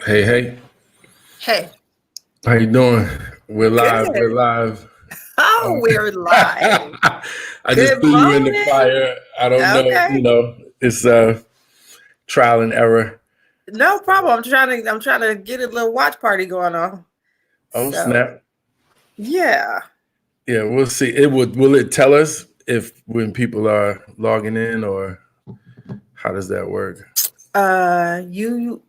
Hey, hey, Hey, how you doing? We're live. We're good. live. Oh, we're live. I just Good threw you in the morning. fire. I don't know. Okay, It's trial and error. no problem. I'm trying to get a little watch party going on. Oh So snap! yeah. Yeah, we'll see. It would. Will it tell us if when people are logging in, or how does that work? You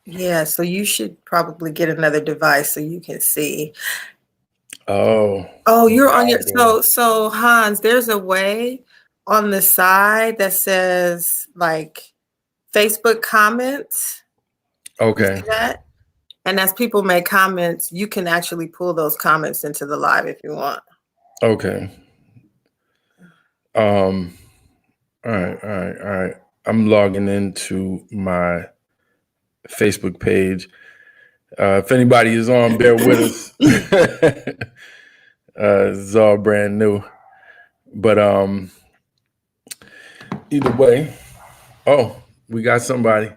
yeah. So you should probably get another device so you can see. Oh, Oh, you're on your log so Hans. There's a way on the side that says like Facebook comments. You Okay. see that? And as people make comments, you can actually pull those comments into the live if you want. Okay. Um. All right. All right. All right. I'm logging into my Facebook page. If anybody is on, bear with us. It's all brand new, but either way. Oh, we got somebody.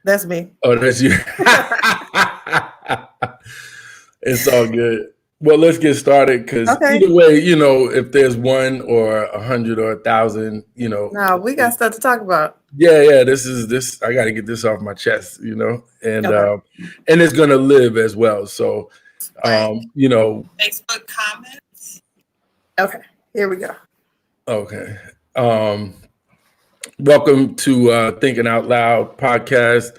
That's me. Oh, that's you. It's all good. Well, let's get started because Okay. either way, if there's one or 100 or 1,000, Now we got stuff to talk about. yeah, yeah. This. I got to get this off my chest, Okay. and it's gonna live as well. So, Like um, you know, Facebook comments. Okay. Here we go. okay. Um, Welcome to Thinking Out Loud podcast.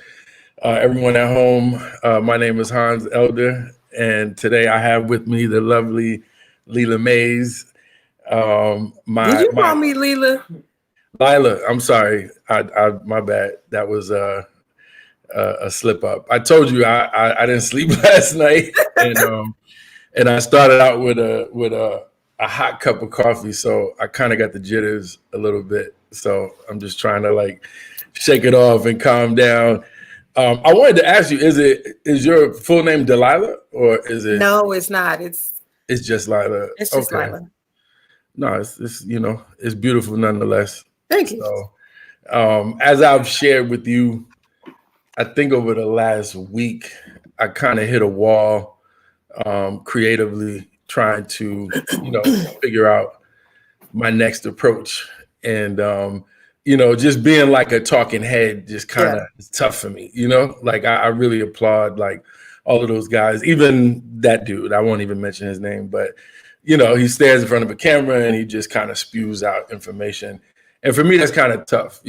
Everyone at home, my name is Hans Elder, and today I have with me the lovely Lila Mays. Did My you my call me Lila? Lila, I'm sorry, I my bad. That was a slip up. I told you I didn't sleep last night, and I started out with a hot cup of coffee, so I kind of got the jitters a little bit. So I'm just trying to like shake it off and calm down. I wanted to ask you: is your full name Delilah, or is it No, it's not. It's it's just Lila? it's just Okay, Lila. no, it's it's beautiful nonetheless. Thank you. So as I've shared with you, I think over the last week, I kind of hit a wall creatively trying to figure out my next approach. And just being like a talking head just kind Yeah. of is tough for me. Like I really applaud like all of those guys, even that dude. I won't even mention his name, but he stands in front of a camera and he just kind of spews out information. And for me, that's kind of tough,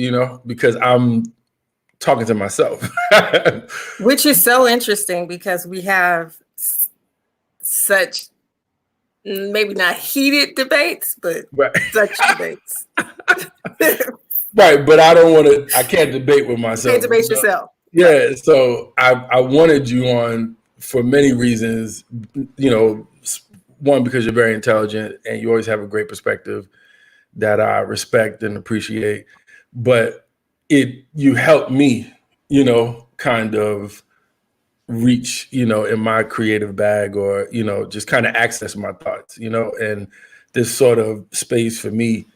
because I'm talking to myself. Which is so interesting because we have such maybe not heated debates, but Right. such debates. Right, but I can't debate with You can't myself. debate yourself. Right. Yeah, so I wanted you on for many reasons. One, because you're very intelligent and you always have a great perspective that I respect and appreciate. But you helped me, kind of reach, in my creative bag, or just kind of access my thoughts, and this sort of space for me,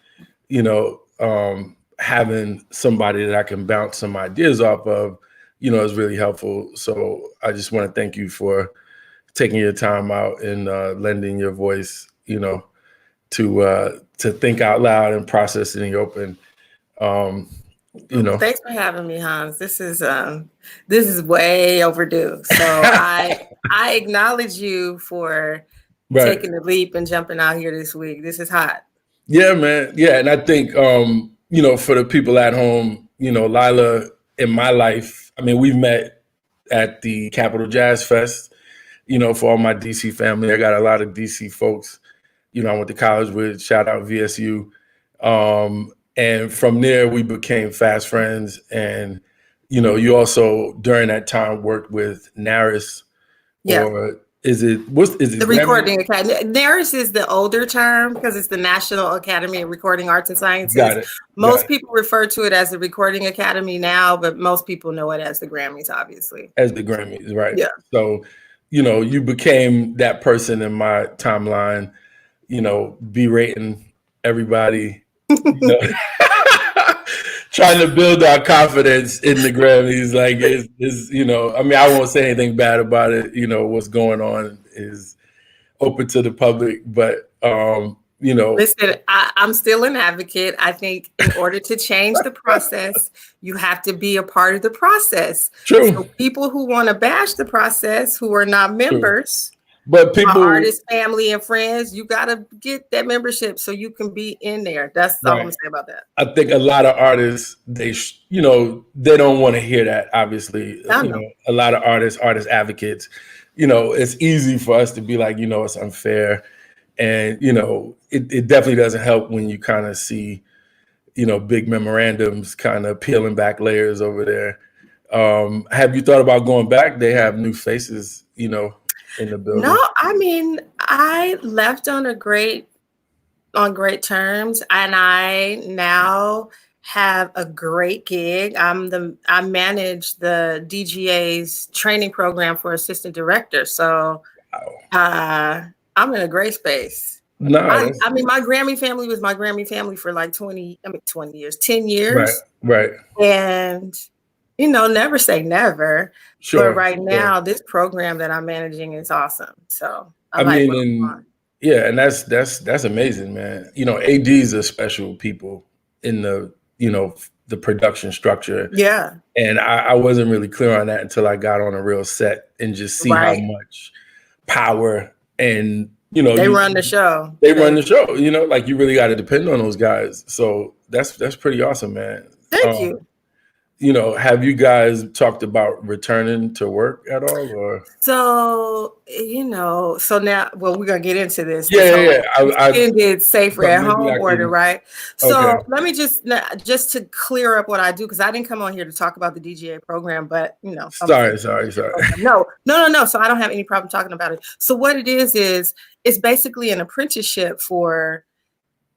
having somebody that I can bounce some ideas off of, is really helpful. So I just want to thank you for taking your time out and lending your voice, to think out loud and process it in the open. Um, you know, Thanks for having me, Hans. This is way overdue. So I acknowledge you for right. taking the leap and jumping out here this week. This is hot. Yeah, man. Yeah. And I think, for the people at home, Lila in my life, I mean, we've met at the Capitol Jazz Fest, for all my DC family. I got a lot of DC folks, I went to college with, shout out VSU. And from there, we became fast friends. And, you also during that time worked with Naris, Yeah. or is it The Grammy? Recording Academy. NARIS is the older term because it's the National Academy of Recording Arts and Sciences. Got it. Got Most it. people refer to it as the Recording Academy now, but most people know it as the Grammys, obviously. As the Grammys, right? Yeah. So, you became that person in my timeline, berating everybody, you know, trying to build our confidence in the Grammys. Like, I mean, I won't say anything bad about it. What's going on is open to the public, but Listen, I'm still an advocate. I think in order to change the process, you have to be a part of the process. True. So people who want to bash the process, who are not members, but people, artists, family, and friends, you got to get that membership so you can be in there. That's all I'm gonna say about that. I think a lot of artists, they don't want to hear that. Obviously, a lot of artists advocates, it's easy for us to be like, it's unfair. And, it definitely doesn't help when you kind of see, big memorandums kind of peeling back layers over there. Have you thought about going back? They have new faces, in the building. No, I mean, I left on great terms, and I now have a great gig. I manage the DGA's training program for assistant director. So, I'm in a great space. No, I mean, my Grammy family was my Grammy family for like 20 years, 10 years. Right. And, never say never. Sure. But right now, this program that I'm managing is awesome. So and that's amazing, man. ADs are special people in the, the production structure. Yeah. And I wasn't really clear on that until I got on a real set and just see how much power and they run the show. They run the show. Like you really got to depend on those guys. So that's pretty awesome, man. Thank you. Have you guys talked about returning to work at all, or? So so now, well, we're gonna get into this. Yeah. Extended safer at home order, right? So okay. Let me just to clear up what I do, because I didn't come on here to talk about the DGA program, but Sorry. No. So I don't have any problem talking about it. So what it is it's basically an apprenticeship for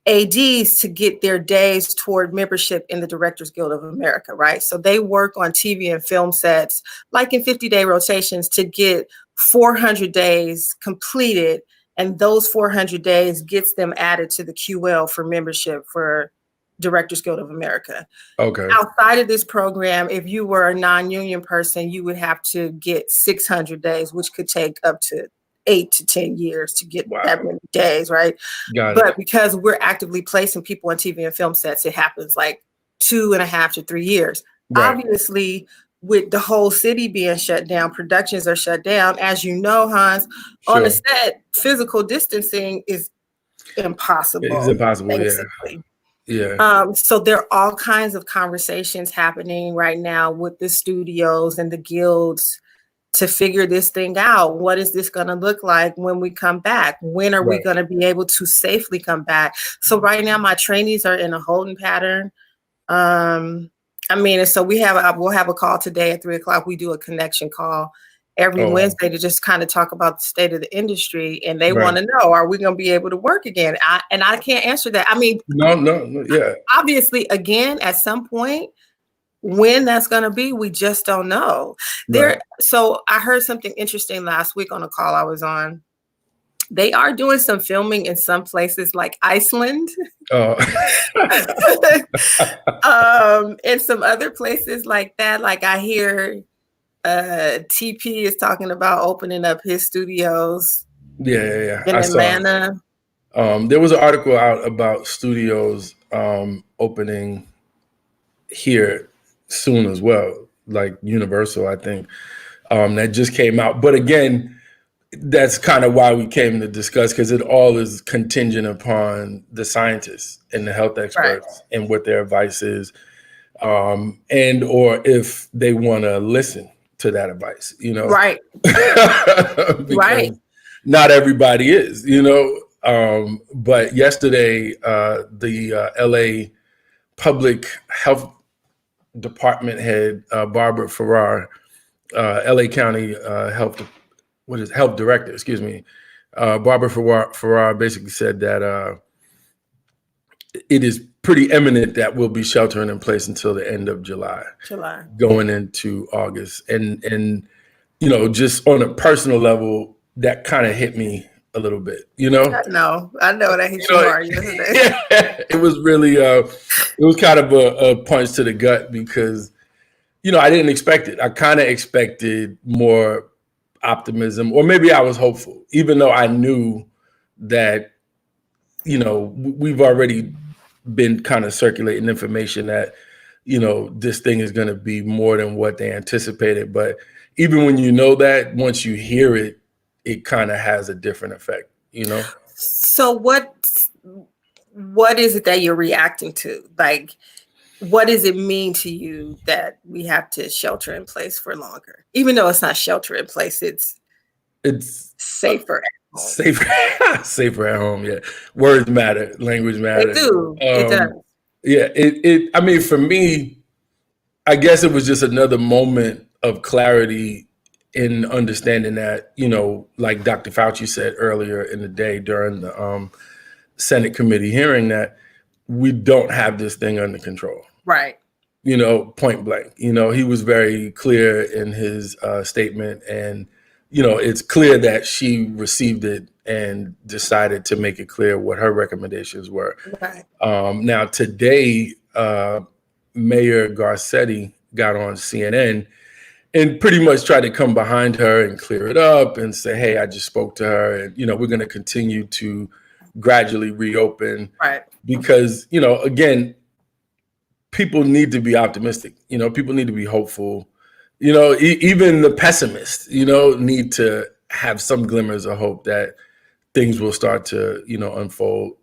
ADs to get their days toward membership in the Directors Guild of America, right? So they work on TV and film sets, like in 50-day rotations, to get 400 days completed. And those 400 days gets them added to the QL for membership for Directors Guild of America. Okay. Outside of this program, if you were a non-union person, you would have to get 600 days, which could take up to 8 to 10 years to get that many days, right? But because we're actively placing people on TV and film sets, it happens like 2.5 to 3 years. Right. Obviously, with the whole city being shut down, productions are shut down. As you know, Hans, on a set, physical distancing is impossible. It's impossible, basically. Yeah. So there are all kinds of conversations happening right now with the studios and the guilds to figure this thing out. What is this going to look like when we come back? When are we going to be able to safely come back? So right now, my trainees are in a holding pattern. So we'll have a call today at 3:00. We do a connection call every Wednesday to just kind of talk about the state of the industry, and they want to know, are we going to be able to work again? I can't answer that. I mean, no, yeah. Obviously, again, at some point, when that's going to be, we just don't know. So I heard something interesting last week on a call I was on. They are doing some filming in some places like Iceland. And some other places like that. Like I hear TP is talking about opening up his studios. Yeah. In Atlanta. There was an article out about studios opening here soon as well, like Universal, I think, that just came out. But again, that's kind of why we came to discuss, because it all is contingent upon the scientists and the health experts and what their advice is, and or if they want to listen to that advice, Right. Right. Not everybody is, but yesterday, the LA Public Health Department head, Barbara Farrar, LA County Health Director, excuse me. Barbara Farrar basically said that it is pretty imminent that we'll be sheltering in place until the end of July. Going into August. And just on a personal level, that kind of hit me a little bit, you know? I know that hit you hard yesterday. Yeah, it was really, it was kind of a punch to the gut because, you know, I didn't expect it. I kind of expected more optimism, or maybe I was hopeful, even though I knew that, you know, we've already been kind of circulating information that, you know, this thing is going to be more than what they anticipated. But even when you know that, once you hear it, it kind of has a different effect, you know? So what is it that you're reacting to? Like, what does it mean to you that we have to shelter in place for longer? Even though it's not shelter in place, it's safer at home. Safer at home, yeah. Words matter, language matters. They do. It does. Yeah, I mean, for me, I guess it was just another moment of clarity in understanding that, you know, like Dr. Fauci said earlier in the day during the Senate committee hearing, that we don't have this thing under control. Right. You know, point blank. You know, he was very clear in his statement, and, you know, it's clear that she received it and decided to make it clear what her recommendations were. Right. Now, today, Mayor Garcetti got on CNN and pretty much tried to come behind her and clear it up and say, hey, I just spoke to her, and, you know, we're going to continue to gradually reopen. Right. Because, you know, again, people need to be optimistic. You know, people need to be hopeful. You know, even the pessimists, you know, need to have some glimmers of hope that things will start to, you know, unfold.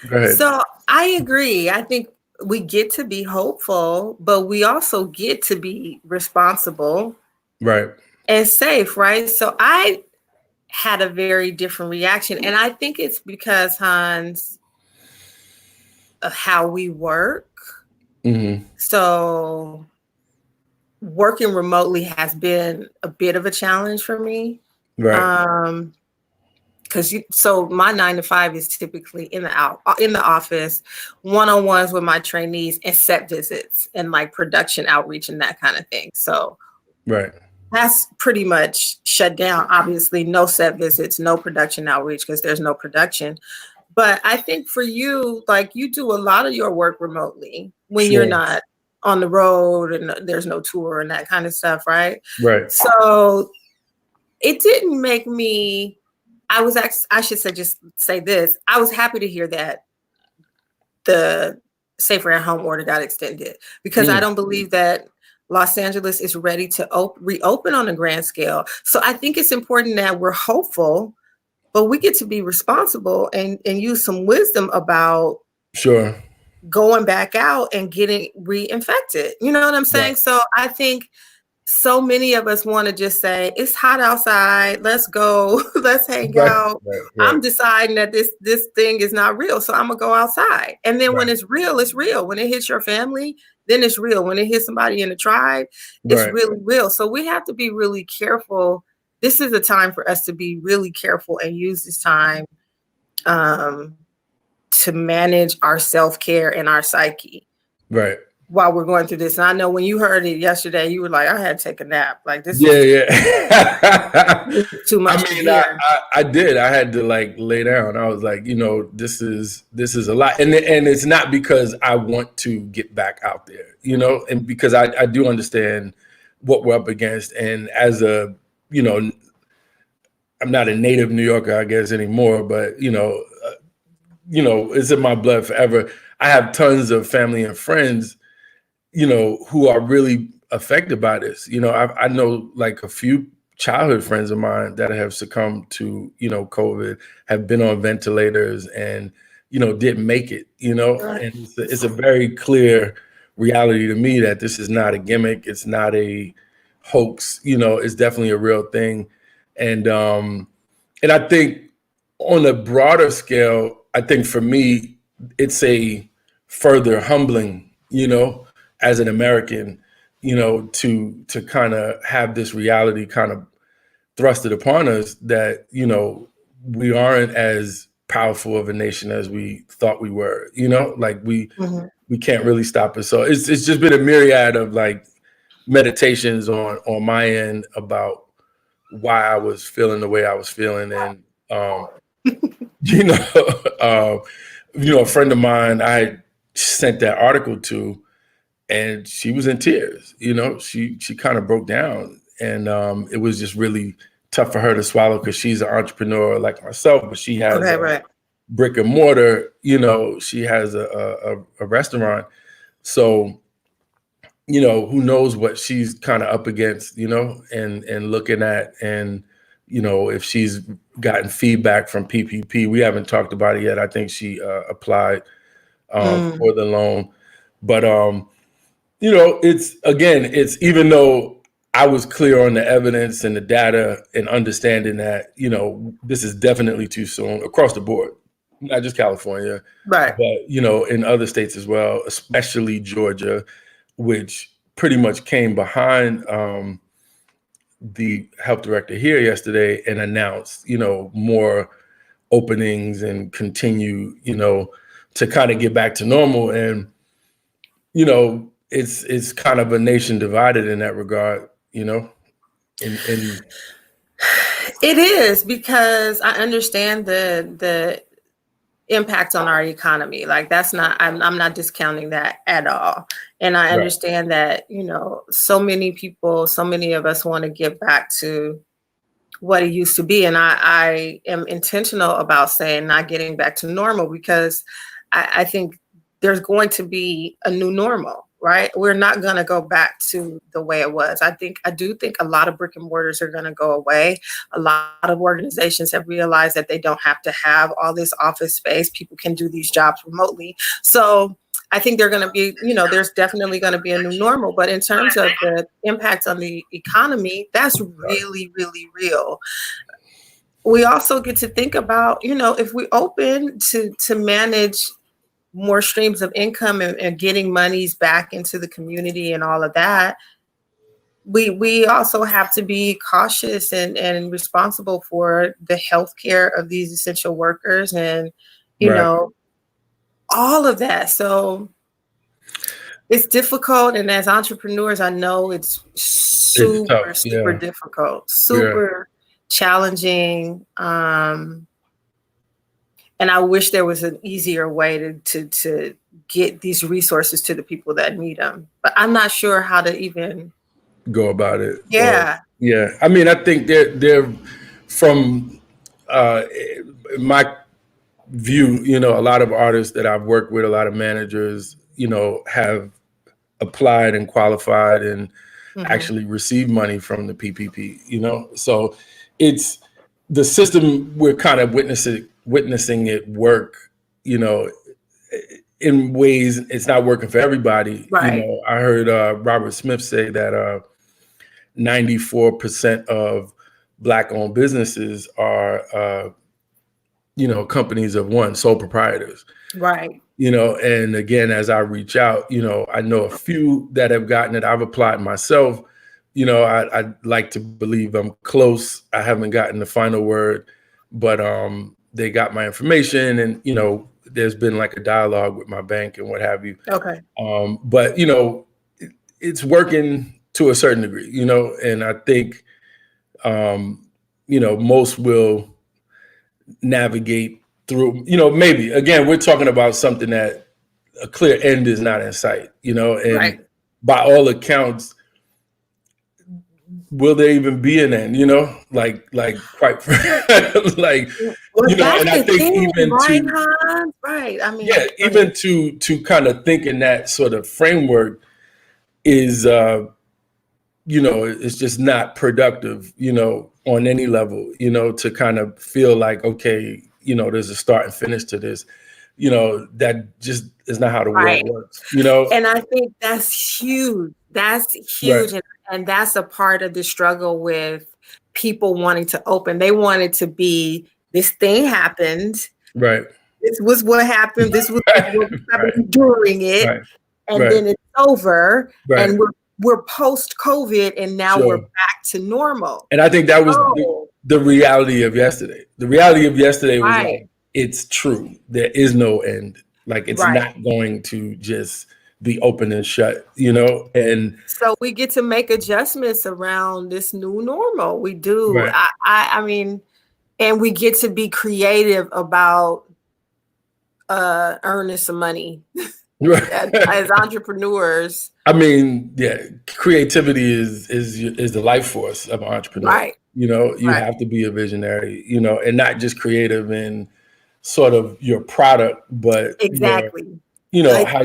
Go ahead. So I agree. I think we get to be hopeful, but we also get to be responsible. Right. And safe, right? So I had a very different reaction. And I think it's because, Hans, of how we work. Mm-hmm. So working remotely has been a bit of a challenge for me. Right. So my 9 to 5 is typically in the office, one-on-ones with my trainees and set visits and like production outreach and that kind of thing. So right. That's pretty much shut down. Obviously, no set visits, no production outreach because there's no production. But I think for you, like you do a lot of your work remotely when you're not on the road and there's no tour and that kind of stuff, right? Right. So it didn't make me, I should say this. I was happy to hear that the Safer at Home order got extended because I don't believe that Los Angeles is ready to reopen on a grand scale. So I think it's important that we're hopeful, but we get to be responsible and use some wisdom about going back out and getting reinfected. You know what I'm saying? Right. So I think so many of us want to just say, it's hot outside, let's go, let's hang out. Right. I'm deciding that this thing is not real, so I'm gonna go outside. And then when it's real, it's real. When it hits your family, then it's real. When it hits somebody in the tribe, it's really real. So we have to be really careful. This is a time for us to be really careful and use this time to manage our self-care and our psyche. Right. While we're going through this. And I know when you heard it yesterday, you were like, I had to take a nap. Like this is too much. I mean, I did. I had to like lay down. I was like, you know, this is a lot. And it's not because I want to get back out there, you know, and because I do understand what we're up against. And as a, you know, I'm not a native New Yorker, I guess, anymore, but you know, it's in my blood forever. I have tons of family and friends, you know, who are really affected by this. You know, I know like a few childhood friends of mine that have succumbed to, you know, COVID, have been on ventilators and, you know, didn't make it, you know, and it's a very clear reality to me that this is not a gimmick. It's not a hoax, you know, it's definitely a real thing. And I think on a broader scale, I think for me, it's a further humbling, you know, as an American, you know, to kind of have this reality kind of thrusted upon us that, you know, we aren't as powerful of a nation as we thought we were, you know, like we can't really stop it. So it's just been a myriad of like meditations on my end about why I was feeling the way I was feeling. And you know, a friend of mine I sent that article to, and she was in tears. She kind of broke down, and it was just really tough for her to swallow because she's an entrepreneur like myself, but she has right. brick and mortar. She has a restaurant, so who knows what she's kind of up against, and looking at, and if she's gotten feedback from PPP. We haven't talked about it yet. I think she applied for the loan, but it's even though I was clear on the evidence and the data and understanding that, this is definitely too soon across the board, not just California, right? But, in other states as well, especially Georgia, which pretty much came behind the health director here yesterday and announced, more openings and continue, to kind of get back to normal. And, it's kind of a nation divided in that regard, and it is, because I understand the impact on our economy. Like, I'm not discounting that at all. And I understand that, so many people, so many of us want to get back to what it used to be. And I am intentional about saying not getting back to normal, because I think there's going to be a new normal, right? We're not going to go back to the way it was. I do think a lot of brick and mortars are going to go away. A lot of organizations have realized that they don't have to have all this office space. People can do these jobs remotely. So I think they're going to be, there's definitely going to be a new normal. But in terms of the impact on the economy, that's really, really real. We also get to think about, if we open to manage more streams of income and getting monies back into the community and all of that, we also have to be cautious and responsible for the healthcare of these essential workers and, all of that. So it's difficult. And as entrepreneurs, I know it's super difficult, super challenging. And I wish there was an easier way to get these resources to the people that need them. But I'm not sure how to even go about it. Yeah. I mean, I think they're from my view, a lot of artists that I've worked with, a lot of managers, have applied and qualified and actually received money from the PPP, so it's the system. We're kind of witnessing it work, in ways it's not working for everybody. Right. I heard Robert Smith say that 94% of Black-owned businesses are, companies of one, sole proprietors. Right. And again, as I reach out, I know a few that have gotten it. I've applied myself. I'd like to believe I'm close. I haven't gotten the final word, but they got my information, and there's been like a dialogue with my bank and what have you. Okay. But it's working to a certain degree, and I think most will navigate through. Maybe again, we're talking about something that a clear end is not in sight. And by all accounts, will there even be an end? Like quite like and I think even I mean, even to kind of think in that sort of framework is it's just not productive, on any level, to kind of feel like, okay, there's a start and finish to this, that just is not how the world works, And I think that's huge. That's huge. Right. And that's a part of the struggle with people wanting to open. They wanted to be, this thing happened. Right. This was what happened. This was what happened during it. Right. And then it's over. Right. And we're post-COVID, and now we're back to normal. And I think that was the reality of yesterday. The reality of yesterday was like, it's true. There is no end. Like, it's not going to just be open and shut, and so we get to make adjustments around this new normal. We do. I mean, And we get to be creative about earning some money as entrepreneurs. I mean, yeah, creativity is the life force of an entrepreneur. Right. You know, you have to be a visionary, you know, and not just creative in sort of your product, but exactly. You know, like how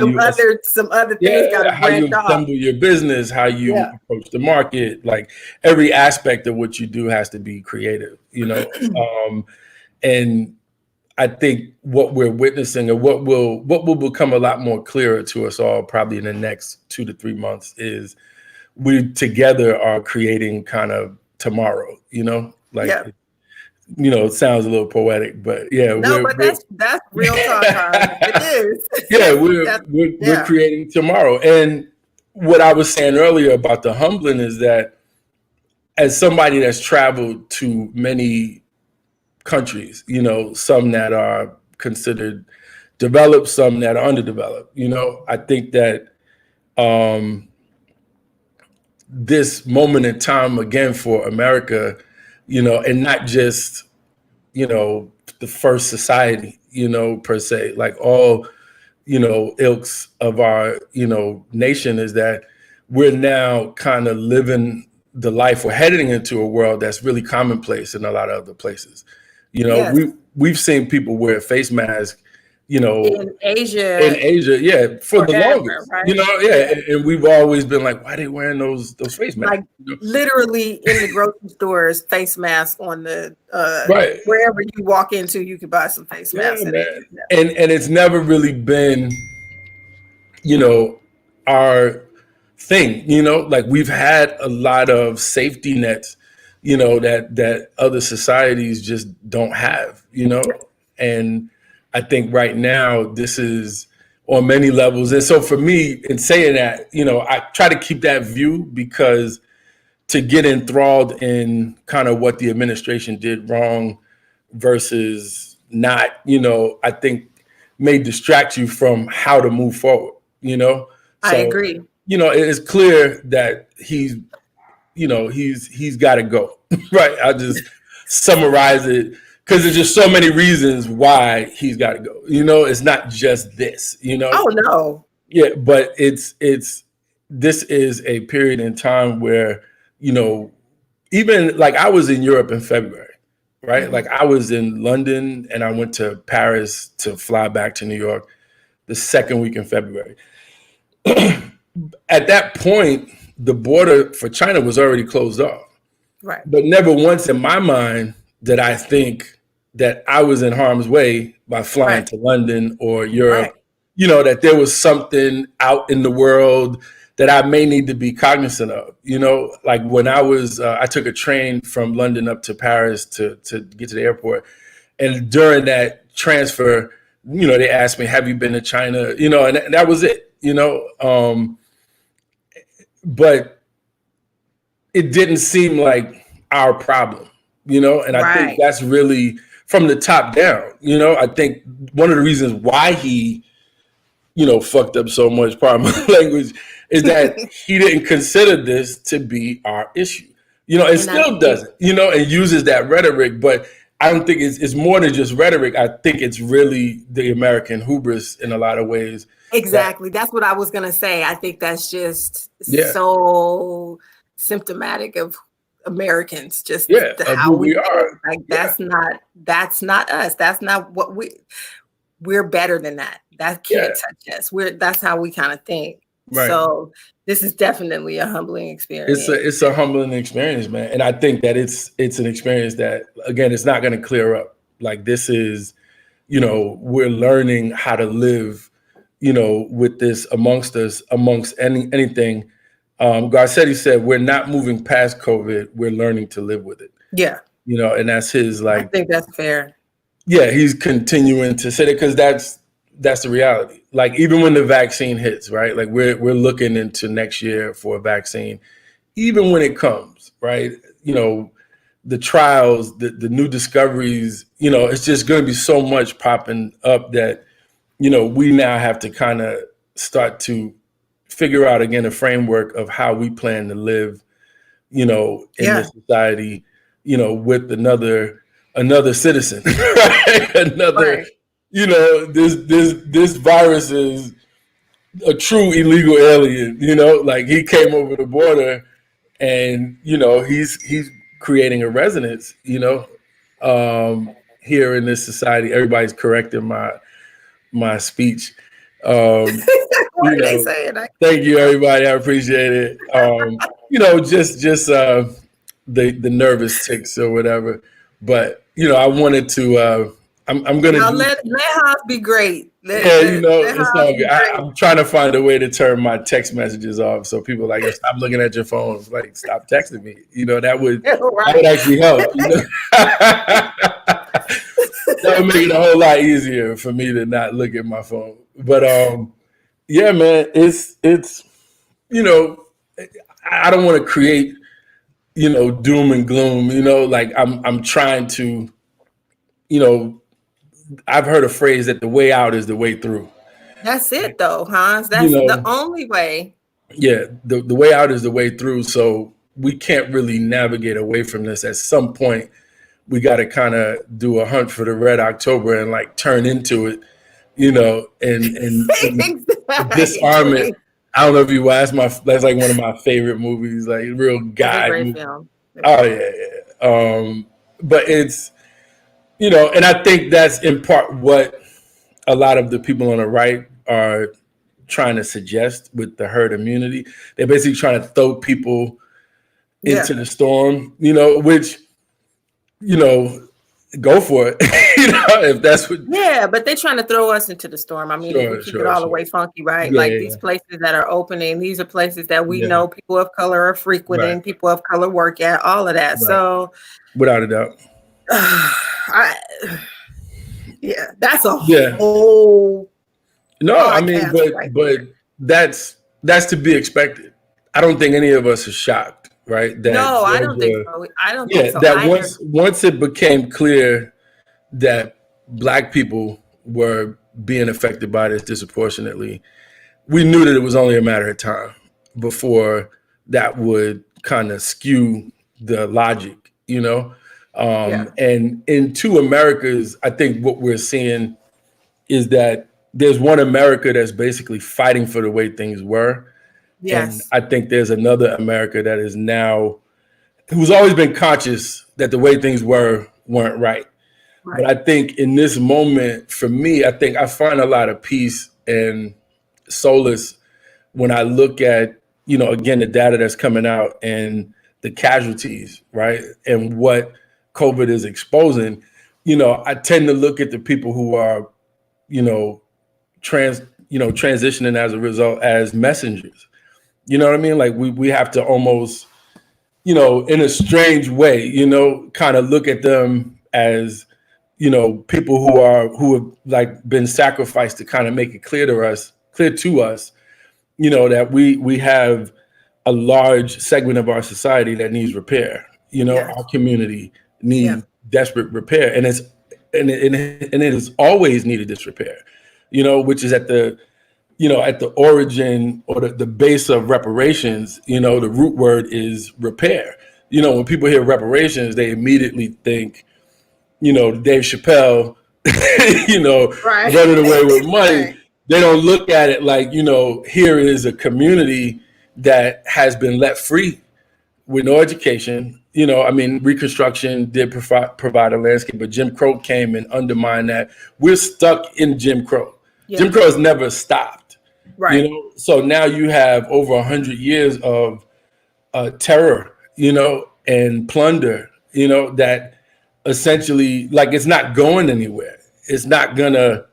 some other things got to how you branch off. assemble your business, how you approach the market, like every aspect of what you do has to be creative, you know. And I think what we're witnessing, and what will become a lot more clearer to us all probably in the next 2 to 3 months, is we together are creating kind of tomorrow, you know, like, you know, it sounds a little poetic, but yeah, that's real talk. It is. Yeah, we're creating tomorrow. And what I was saying earlier about the humbling is that, as somebody that's traveled to many countries, you know, some that are considered developed, some that are underdeveloped, you know, I think that this moment in time again for America, you know, and not just, you know, the first society, you know, per se, like all, you know, ilks of our, you know, nation, is that we're now kind of living the life, we're heading into a world that's really commonplace in a lot of other places. You know, we've seen people wear face masks, you know, in Asia, for the longest, right? You know, and we've always been like, why are they wearing those face masks? Like, you know? Literally in the grocery stores, face masks on the wherever you walk into, you can buy some face masks. And it's never really been, you know, our thing, you know, like we've had a lot of safety nets, you know, that other societies just don't have, you know. And I think right now this is on many levels. And so for me, in saying that, you know, I try to keep that view, because to get enthralled in kind of what the administration did wrong versus not, you know, I think may distract you from how to move forward, you know. So, I agree. You know, it is clear that he's got to go. Right. I'll just summarize it, because there's just so many reasons why he's got to go. You know, it's not just this, you know. Oh, no. Yeah, but this is a period in time where, you know, even like I was in Europe in February, right? Mm-hmm. Like I was in London and I went to Paris to fly back to New York the second week in February. At that point, the border for China was already closed off. Right. But never once in my mind did I think that I was in harm's way by flying to London or Europe, you know, that there was something out in the world that I may need to be cognizant of. You know, like when I was, I took a train from London up to Paris to get to the airport. And during that transfer, you know, they asked me, have you been to China? You know, and that was it, you know. But it didn't seem like our problem, you know, and I think that's really from the top down. You know, I think one of the reasons why he, you know, fucked up so much, pardon my language, is that he didn't consider this to be our issue, you know, and still doesn't, you know, and uses that rhetoric. But I don't think it's more than just rhetoric. I think it's really the American hubris in a lot of ways. Exactly. That's what I was going to say. I think that's just so symptomatic of Americans, just how we are. Like that's not us. That's not what we're better than that. That can't touch us. That's how we kind of think. Right. So this is definitely a humbling experience. It's a humbling experience, man. And I think that it's an experience that, again, it's not going to clear up. Like this is, you know, we're learning how to live, you know, with this amongst us, amongst anything. Garcetti said, we're not moving past COVID. We're learning to live with it. Yeah. You know, and that's his, like, I think that's fair. Yeah. He's continuing to say it because that's the reality. Like, even when the vaccine hits, right? Like we're looking into next year for a vaccine, even when it comes, right? You know, the trials, the new discoveries, you know, it's just going to be so much popping up that, you know, we now have to kind of start to figure out again a framework of how we plan to live, you know, in this society, you know, with another another citizen, right? Another, right. you know, this virus is a true illegal alien, you know, like he came over the border and, you know, he's creating a resonance, you know, here in this society. Everybody's correcting my speech. What You are they know, saying? thank you, everybody. I appreciate it. You know, just the nervous ticks or whatever. But you know, I wanted to. I'm gonna Now do. let Hans be great. Yeah, you know, Let it's Hans all be good. great. I'm trying to find a way to turn my text messages off, so people are like, yo, stop looking at your phones. Like, stop texting me. You know, that would Right. actually help. You know, that would make it a whole lot easier for me to not look at my phone. But yeah, man, it's you know, I don't want to create, you know, doom and gloom. You know, like I'm trying to, you know, I've heard a phrase that the way out is the way through. That's it, though, Hans. You That's the know, only way. yeah, the way out is the way through. So we can't really navigate away from this. At some point, we got to kind of do a hunt for the red October and like turn into it, you know, and disarm it. Exactly. I don't know if you watched that's like one of my favorite movies, like real It's a guy great movie. film. Oh yeah. But it's, you know, and I think that's in part what a lot of the people on the right are trying to suggest with the herd immunity. They're basically trying to throw people into the storm, you know, which, you know, go for it. You know, if that's what. Yeah, but they're trying to throw us into the storm. I mean, if we keep it all the way funky, right? Yeah, Like these places that are opening, these are places that we know people of color are frequenting, right, people of color work at, all of that. right. So, Without a doubt. Yeah, that's a Yeah. whole. No, I mean, podcast right but that's to be expected. I don't think any of us are shocked, right? That No, I there's don't think so. I don't yeah, think so that either. once it became clear that Black people were being affected by this disproportionately, we knew that it was only a matter of time before that would kind of skew the logic, you know? And in two Americas, I think what we're seeing is that there's one America that's basically fighting for the way things were. And Yes. I think there's another America that is now, who's always been conscious that the way things weren't right. But I think in this moment, for me, I think I find a lot of peace and solace when I look at, you know, again, the data that's coming out and the casualties, right? And what COVID is exposing. You know, I tend to look at the people who are, you know, transitioning as a result as messengers. You know what I mean? Like we have to almost, you know, in a strange way, you know, kind of look at them as, you know, people who have like been sacrificed to kind of make it clear to us, you know, that we have a large segment of our society that needs repair. You know, our community needs desperate repair, and it has always needed this repair. You know, which is at the origin or the base of reparations. You know, the root word is repair. You know, when people hear reparations, they immediately think, you know, Dave Chappelle, you know, running away with money. Right. They don't look at it like, you know, here is a community that has been let free with no education. You know, I mean, Reconstruction did provide a landscape, but Jim Crow came and undermined that. We're stuck in Jim Crow. Yeah. Jim Crow has never stopped. Right. You know, so now you have over 100 years of terror, you know, and plunder, you know, that essentially, like, it's not going anywhere. It's not gonna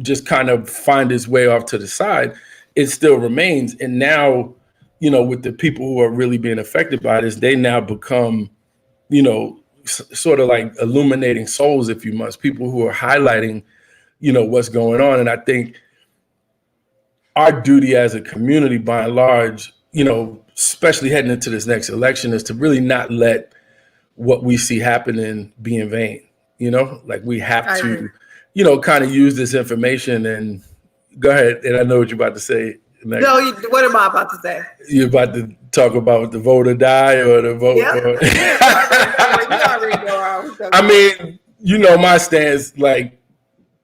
just kind of find its way off to the side. It still remains. And now, you know, with the people who are really being affected by this, they now become, you know, sort of like illuminating souls, if you must, people who are highlighting, you know, what's going on. And I think our duty as a community, by and large, you know, especially heading into this next election, is to really not let what we see happening be in vain. You know, like we have to, you know, kind of use this information. And go ahead. And I know what you're about to say. Next. No, what am I about to say? You're about to talk about the vote or die or the vote. Yeah. I mean, you know, my stance, like,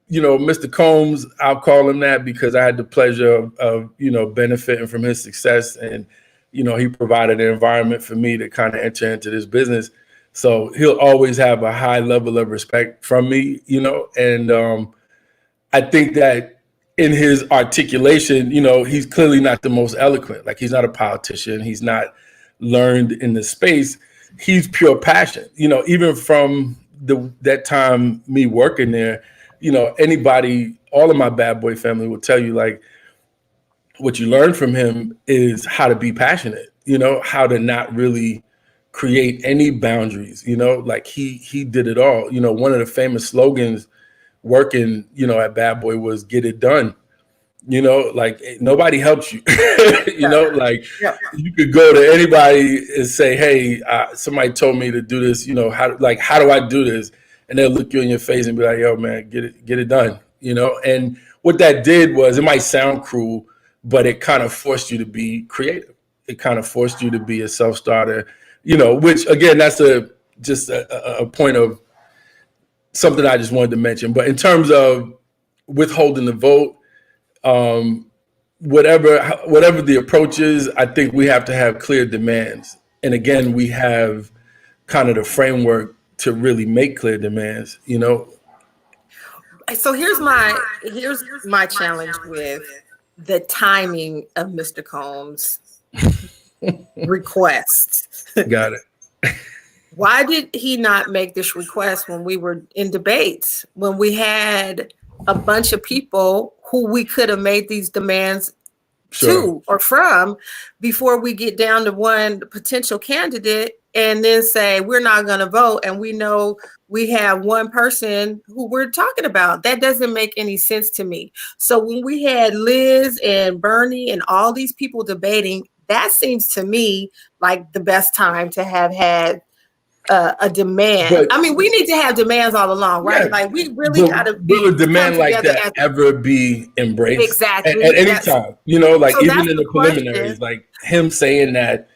you know, Mr. Combs, I'll call him that because I had the pleasure of, you know, benefiting from his success. And, you know, he provided an environment for me to kind of enter into this business. So he'll always have a high level of respect from me, you know, and I think that in his articulation, you know, he's clearly not the most eloquent. Like, he's not a politician. He's not learned in the space. He's pure passion. You know, even from that time me working there, you know, anybody, all of my bad boy family will tell you, like, what you learn from him is how to be passionate, you know, how to not really create any boundaries, you know, like he did it all. You know, one of the famous slogans working, you know, at Bad Boy was "Get it done." You know, like, nobody helps you. You know, like, you could go to anybody and say, "Hey, somebody told me to do this. You know, how do I do this?" And they'll look you in your face and be like, "Yo, man, get it done." You know, and what that did was, it might sound cruel, but it kind of forced you to be creative. It kind of forced you to be a self-starter. You know, which again, that's just a point of something I just wanted to mention. But in terms of withholding the vote, whatever the approach is, I think we have to have clear demands. And again, we have kind of the framework to really make clear demands, you know. So here's my challenge with the timing of Mr. Combs' request. Got it. Why did he not make this request when we were in debates, when we had a bunch of people who we could have made these demands to or from, before we get down to one potential candidate and then say we're not going to vote, and we know we have one person who we're talking about? That doesn't make any sense to me. So when we had Liz and Bernie and all these people debating, that seems to me like the best time to have had a demand. But, I mean, we need to have demands all along, right? Yeah, like, we really got to be. Will a demand like that ever be embraced? Exactly. At any time, you know, like, so even in the preliminaries, like him saying that,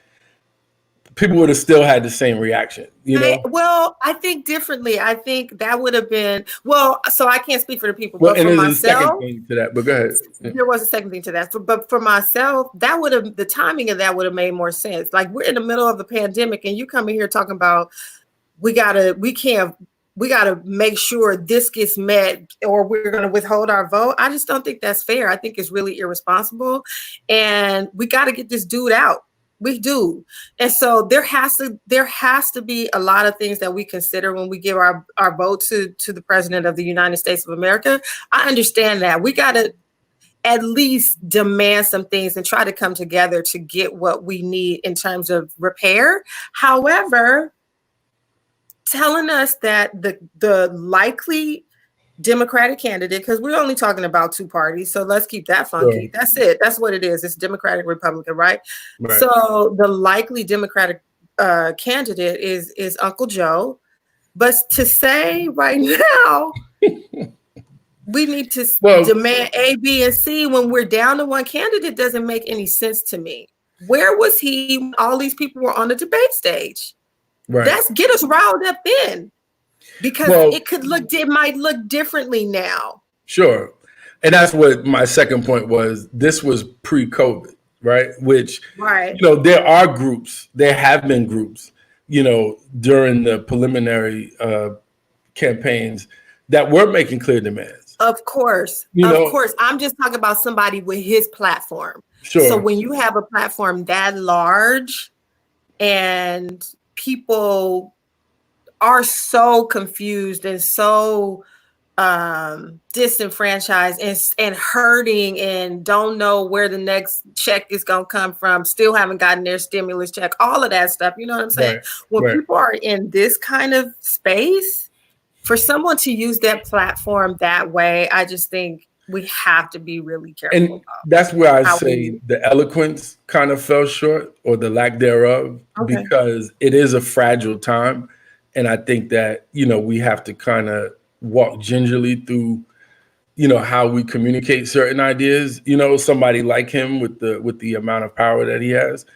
people would have still had the same reaction, you know? Well, I think differently. I think that would have been, well, so I can't speak for the people, but for myself, a second thing to that, but go ahead. There was a second thing to that. But for myself, the timing of that would have made more sense. Like, we're in the middle of the pandemic and you come in here talking about we gotta make sure this gets met, or we're going to withhold our vote. I just don't think that's fair. I think it's really irresponsible, and we got to get this dude out. We do. And so there has to be a lot of things that we consider when we give our vote to the president of the United States of America. I understand that. We got to at least demand some things and try to come together to get what we need in terms of repair. However, telling us that the likely Democratic candidate, because we're only talking about two parties, so let's keep that funky. Sure. That's it. That's what it is. It's Democratic, Republican, right? So the likely Democratic candidate is Uncle Joe. But to say right now, we need to demand A, B, and C when we're down to one candidate doesn't make any sense to me. Where was he when all these people were on the debate stage? Right. That's get us riled up then. Because it might look differently now. Sure. And that's what my second point was. This was pre-COVID, right? Which, you know, there have been groups, you know, during the preliminary campaigns that were making clear demands. Of course. Of course. I'm just talking about somebody with his platform. Sure. So when you have a platform that large and people are so confused and so disenfranchised and hurting and don't know where the next check is going to come from, still haven't gotten their stimulus check, all of that stuff. You know what I'm saying? Right. When people are in this kind of space, for someone to use that platform that way, I just think we have to be really careful. And that's where I say the eloquence kind of fell short, or the lack thereof, because it is a fragile time. And I think that, you know, we have to kind of walk gingerly through, you know, how we communicate certain ideas. You know, somebody like him with the amount of power that he has.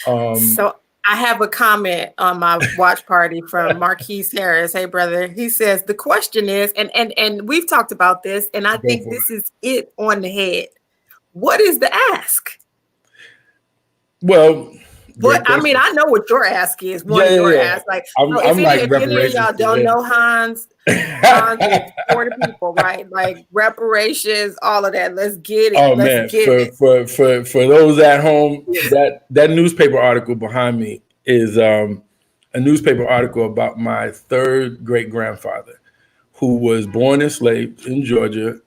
So I have a comment on my watch party from Marquise Harris. Hey, brother. He says the question is, and we've talked about this, and I think this is it on the head. What is the ask? Well, but I mean, I know what your ask is. Your ask. Like, I'm like if any of y'all don't know Hans is for the people, right? Like reparations, all of that. Let's get it. Oh man, for those at home, that newspaper article behind me is a newspaper article about my third great grandfather, who was born enslaved in Georgia,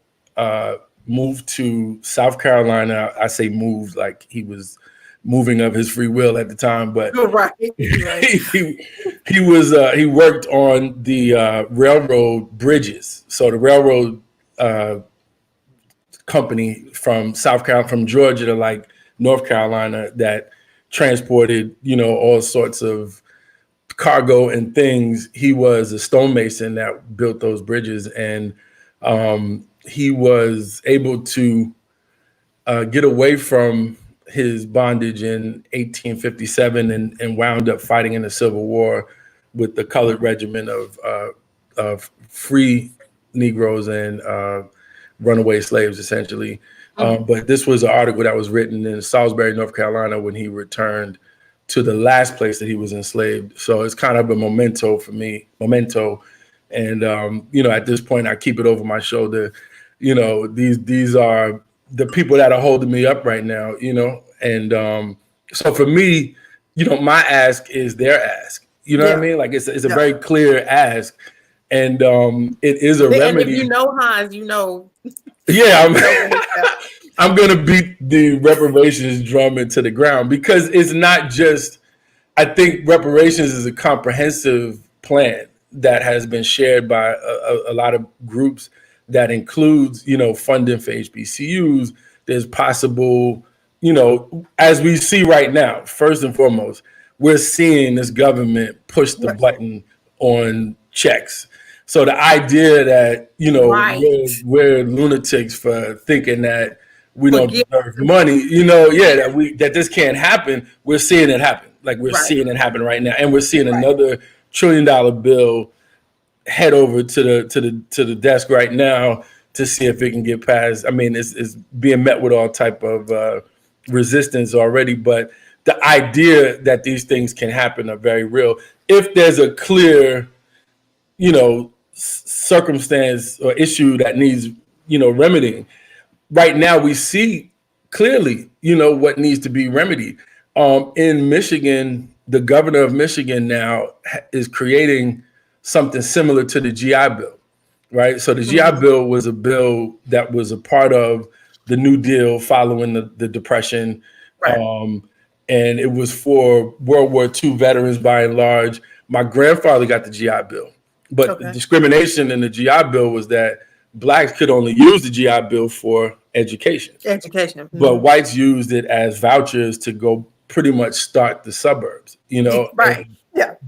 moved to South Carolina. I say moved like he was moving of his free will at the time, but right. he worked on the railroad bridges. So the railroad company from Georgia to like North Carolina that transported, all sorts of cargo and things. He was a stonemason that built those bridges, and he was able to get away from his bondage in 1857 and wound up fighting in the Civil War with the colored regiment of free Negroes and runaway slaves, essentially. But this was an article that was written in Salisbury, North Carolina, when he returned to the last place that he was enslaved. So it's kind of a memento for me, And, at this point, I keep it over my shoulder. These are the people that are holding me up right now, and so for me, my ask is their ask. You know what I mean? Like it's a very clear ask, and it is a remedy. And if you know Hans, Yeah, I'm gonna beat the reparations drum into the ground, because it's not just. I think reparations is a comprehensive plan that has been shared by a lot of groups that includes, funding for HBCUs. There's possible, as we see right now, first and foremost, we're seeing this government push the button on checks. So the idea that, we're lunatics for thinking that we don't deserve money, that this can't happen. We're seeing it happen. Like we're seeing it happen right now. And we're seeing another $1 trillion bill head over to the desk right now to see if it can get passed. I mean, it's being met with all type of resistance already, but the idea that these things can happen are very real. If there's a clear, circumstance or issue that needs, remedying. Right now, we see clearly, what needs to be remedied. In Michigan, the governor of Michigan now is creating something similar to the GI Bill, right? So the GI Bill was a bill that was a part of the New Deal following the Depression. And it was for World War II veterans by and large. My grandfather got the GI Bill, but the discrimination in the GI Bill was that Blacks could only use the GI Bill for education. But whites used it as vouchers to go pretty much start the suburbs,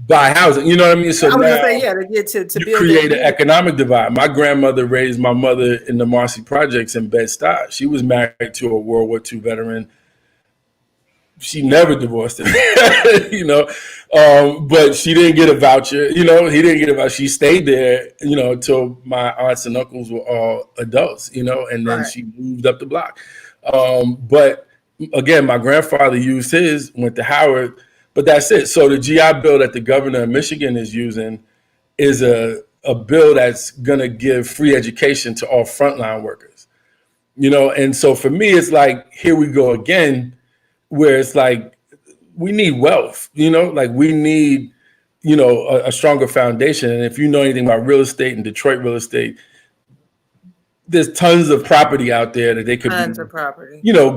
buy housing, you know what I mean? So I was now gonna say, to build create an economic divide. My grandmother raised my mother in the Marcy Projects in Bed-Stuy. She was married to a World War II veteran. She never divorced him, but she didn't get a voucher. He didn't get a voucher. She stayed there, until my aunts and uncles were all adults, and then she moved up the block. But again, my grandfather used his, went to Howard, but that's it. So the GI Bill that the governor of Michigan is using is a bill that's going to give free education to all frontline workers, and so for me, it's like, here we go again, where it's like, we need wealth, like we need, a stronger foundation. And if you know anything about real estate and Detroit real estate, there's tons of property out there that they could be,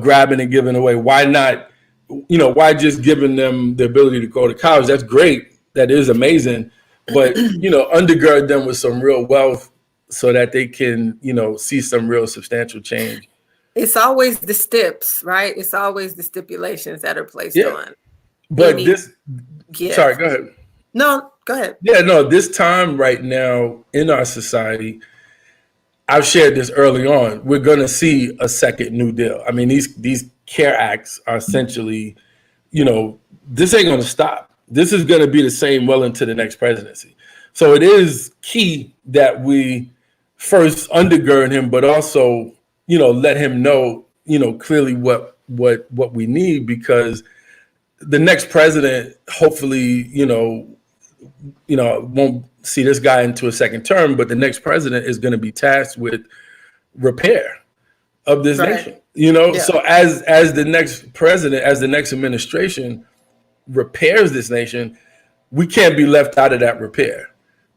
grabbing and giving away. Why not, why just giving them the ability to go to college? That's great. That is amazing. But, undergird them with some real wealth so that they can, see some real substantial change. It's always the steps, right? It's always the stipulations that are placed on. But sorry, go ahead. No, go ahead. Yeah, no, this time right now in our society, I've shared this early on, we're going to see a second New Deal. I mean, these CARE Acts are essentially this ain't going to stop. This is going to be the same well into the next presidency. So it is key that we first undergird him, but also, let him know, clearly what we need, because the next president, hopefully, won't see this guy into a second term, but the next president is going to be tasked with repair of this nation. So as the next president, as the next administration repairs this nation, we can't be left out of that repair.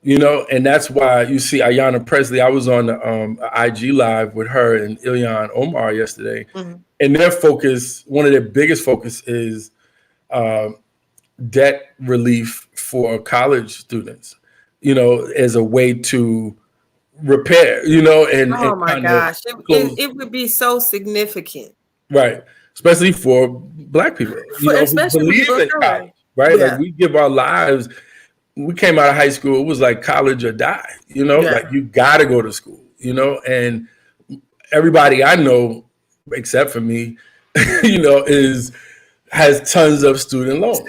And that's why you see Ayanna Presley. I was on the IG Live with her and Ilhan Omar yesterday, and their focus, one of their biggest focus, is debt relief for college students, as a way to repair, and oh my gosh, it would be so significant, right? Especially for Black people, especially who believe in college, right? Yeah. Like, we give our lives. We came out of high school, it was like college or die, like you got to go to school, and everybody I know, except for me, has tons of student loans.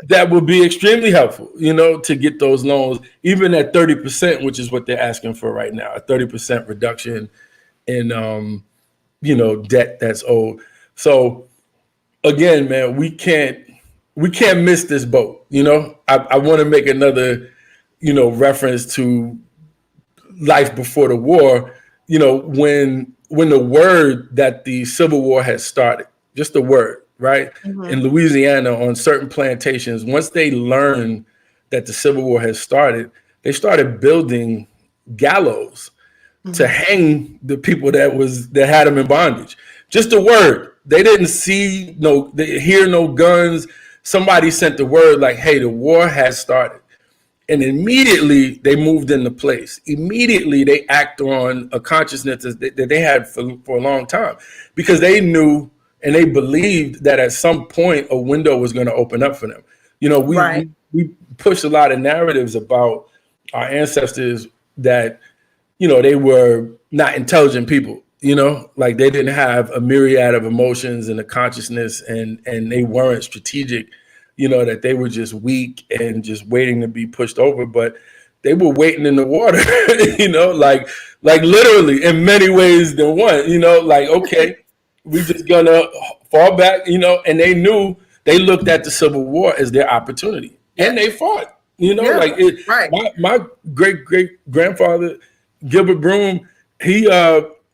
That would be extremely helpful, to get those loans, even at 30%, which is what they're asking for right now, a 30% reduction in, debt that's owed. So again, man, we can't miss this boat. I want to make another, reference to life before the war, when the word that the Civil War had started, just the word, right? In Louisiana, on certain plantations, once they learned that the Civil War had started, they started building gallows to hang the people that had them in bondage. Just the word. They didn't hear no guns. Somebody sent the word like, hey, the war has started. And immediately they moved into place. Immediately they act on a consciousness that they had for a long time, because they knew and they believed that at some point a window was going to open up for them. We push a lot of narratives about our ancestors that, they were not intelligent people, like they didn't have a myriad of emotions and a consciousness, and they weren't strategic, that they were just weak and just waiting to be pushed over. But they were waiting in the water, like literally in many ways than one, like, okay, we just gonna fall back, and they knew, they looked at the Civil War as their opportunity, and they fought, my great grandfather, Gilbert Broom, he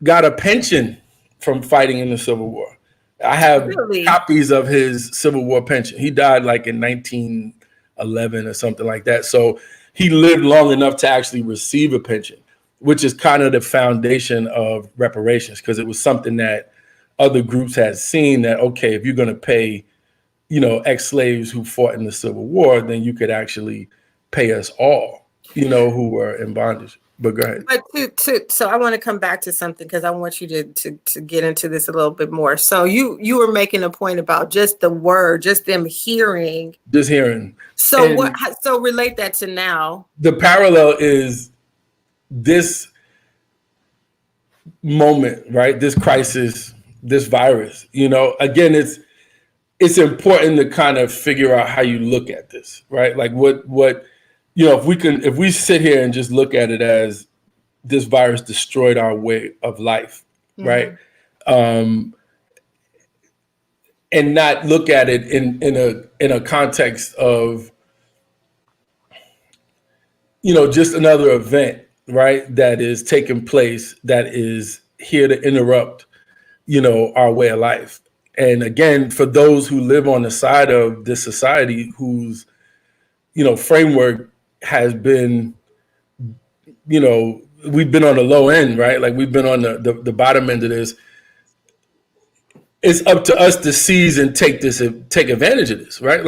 got a pension from fighting in the Civil War. I have copies of his Civil War pension. He died like in 1911 or something like that. So he lived long enough to actually receive a pension, which is kind of the foundation of reparations, because it was something that other groups had seen, that, okay, if you're going to pay, ex-slaves who fought in the Civil War, then you could actually pay us all, who were in bondage. But go ahead. But so I want to come back to something, because I want you to get into this a little bit more. So you were making a point about just the word, just them hearing. Just hearing. So so relate that to now. The parallel is this moment, right? This crisis, this virus, again, it's important to kind of figure out how you look at this, right? Like what if we sit here and just look at it as this virus destroyed our way of life, right? And not look at it in a context of, just another event, right? That is taking place, that is here to interrupt, our way of life. And again, for those who live on the side of this society whose, framework has been, we've been on the low end, right? Like, we've been on the bottom end of this. It's up to us to seize and take advantage of this, right?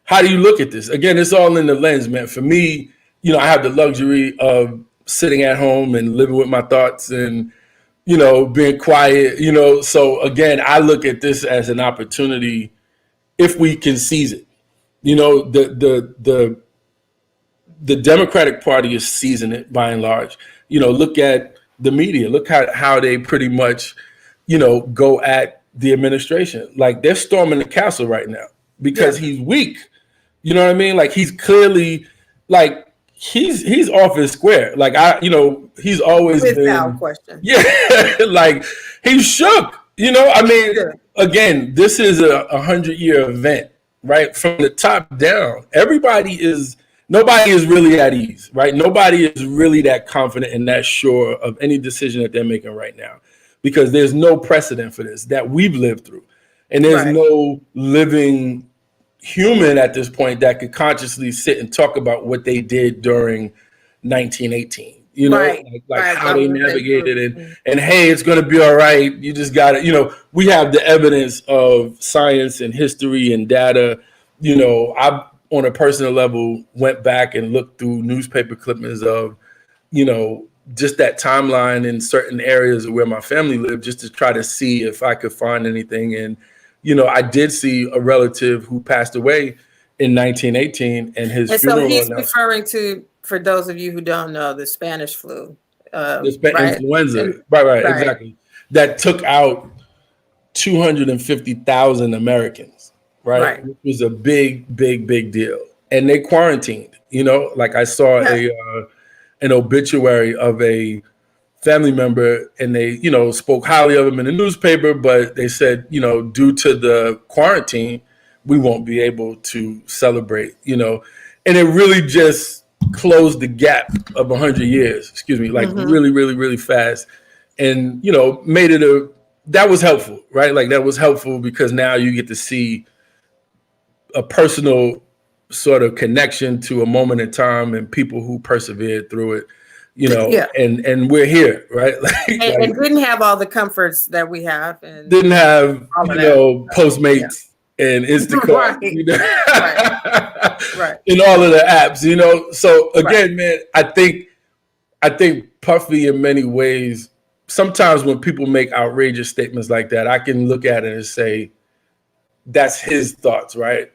How do you look at this? Again, it's all in the lens, man. For me, I have the luxury of sitting at home and living with my thoughts and, being quiet, So again, I look at this as an opportunity if we can seize it. The Democratic Party is seizing it by and large. Look at the media. Look how they pretty much, go at the administration. Like they're storming the castle right now because he's weak. You know what I mean? Like he's clearly like he's off his square. Like he's always been question. Like he's shook. I mean, again, this is a 100-year event, right? From the top down. Nobody is really at ease, right? Nobody is really that confident and that sure of any decision that they're making right now, because there's no precedent for this that we've lived through. And there's no living human at this point that could consciously sit and talk about what they did during 1918. How they navigated it, and hey, it's going to be all right. You just got to, we have the evidence of science and history and data. I, on a personal level, went back and looked through newspaper clippings of, just that timeline in certain areas of where my family lived, just to try to see if I could find anything. And, I did see a relative who passed away in 1918, and his funeral. So he's referring to, for those of you who don't know, the Spanish flu. Influenza. Right, exactly. That took out 250,000 Americans, right? It was a big, big, big deal. And they quarantined, like I saw an obituary of a family member, and they, spoke highly of him in the newspaper, but they said, due to the quarantine, we won't be able to celebrate, and it really just closed the gap of 100 years, really, really, really fast. And, made it that was helpful, right? Like that was helpful because now you get to see a personal sort of connection to a moment in time and people who persevered through it, and we're here, right? and didn't have all the comforts that we have. And didn't have, Postmates and Instacart, and all of the apps, So again, man, I think Puffy, in many ways, sometimes when people make outrageous statements like that, I can look at it and say, that's his thoughts, right?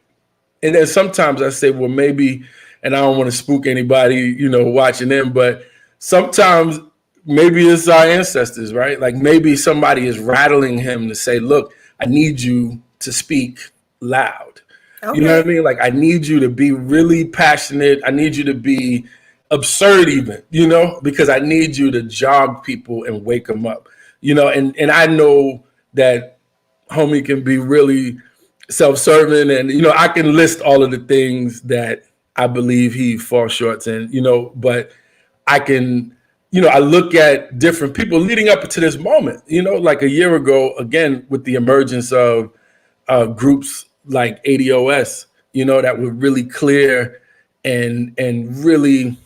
And then sometimes I say, well, maybe, and I don't want to spook anybody, watching them, but sometimes maybe it's our ancestors, right? Like maybe somebody is rattling him to say, look, I need you to speak loud. Okay. You know what I mean? Like, I need you to be really passionate. I need you to be absurd even, because I need you to jog people and wake them up, and I know that homie can be really self-serving, and, I can list all of the things that I believe he falls short in, but I can, I look at different people leading up to this moment, like a year ago, again, with the emergence of groups like ADOS, that were really clear and really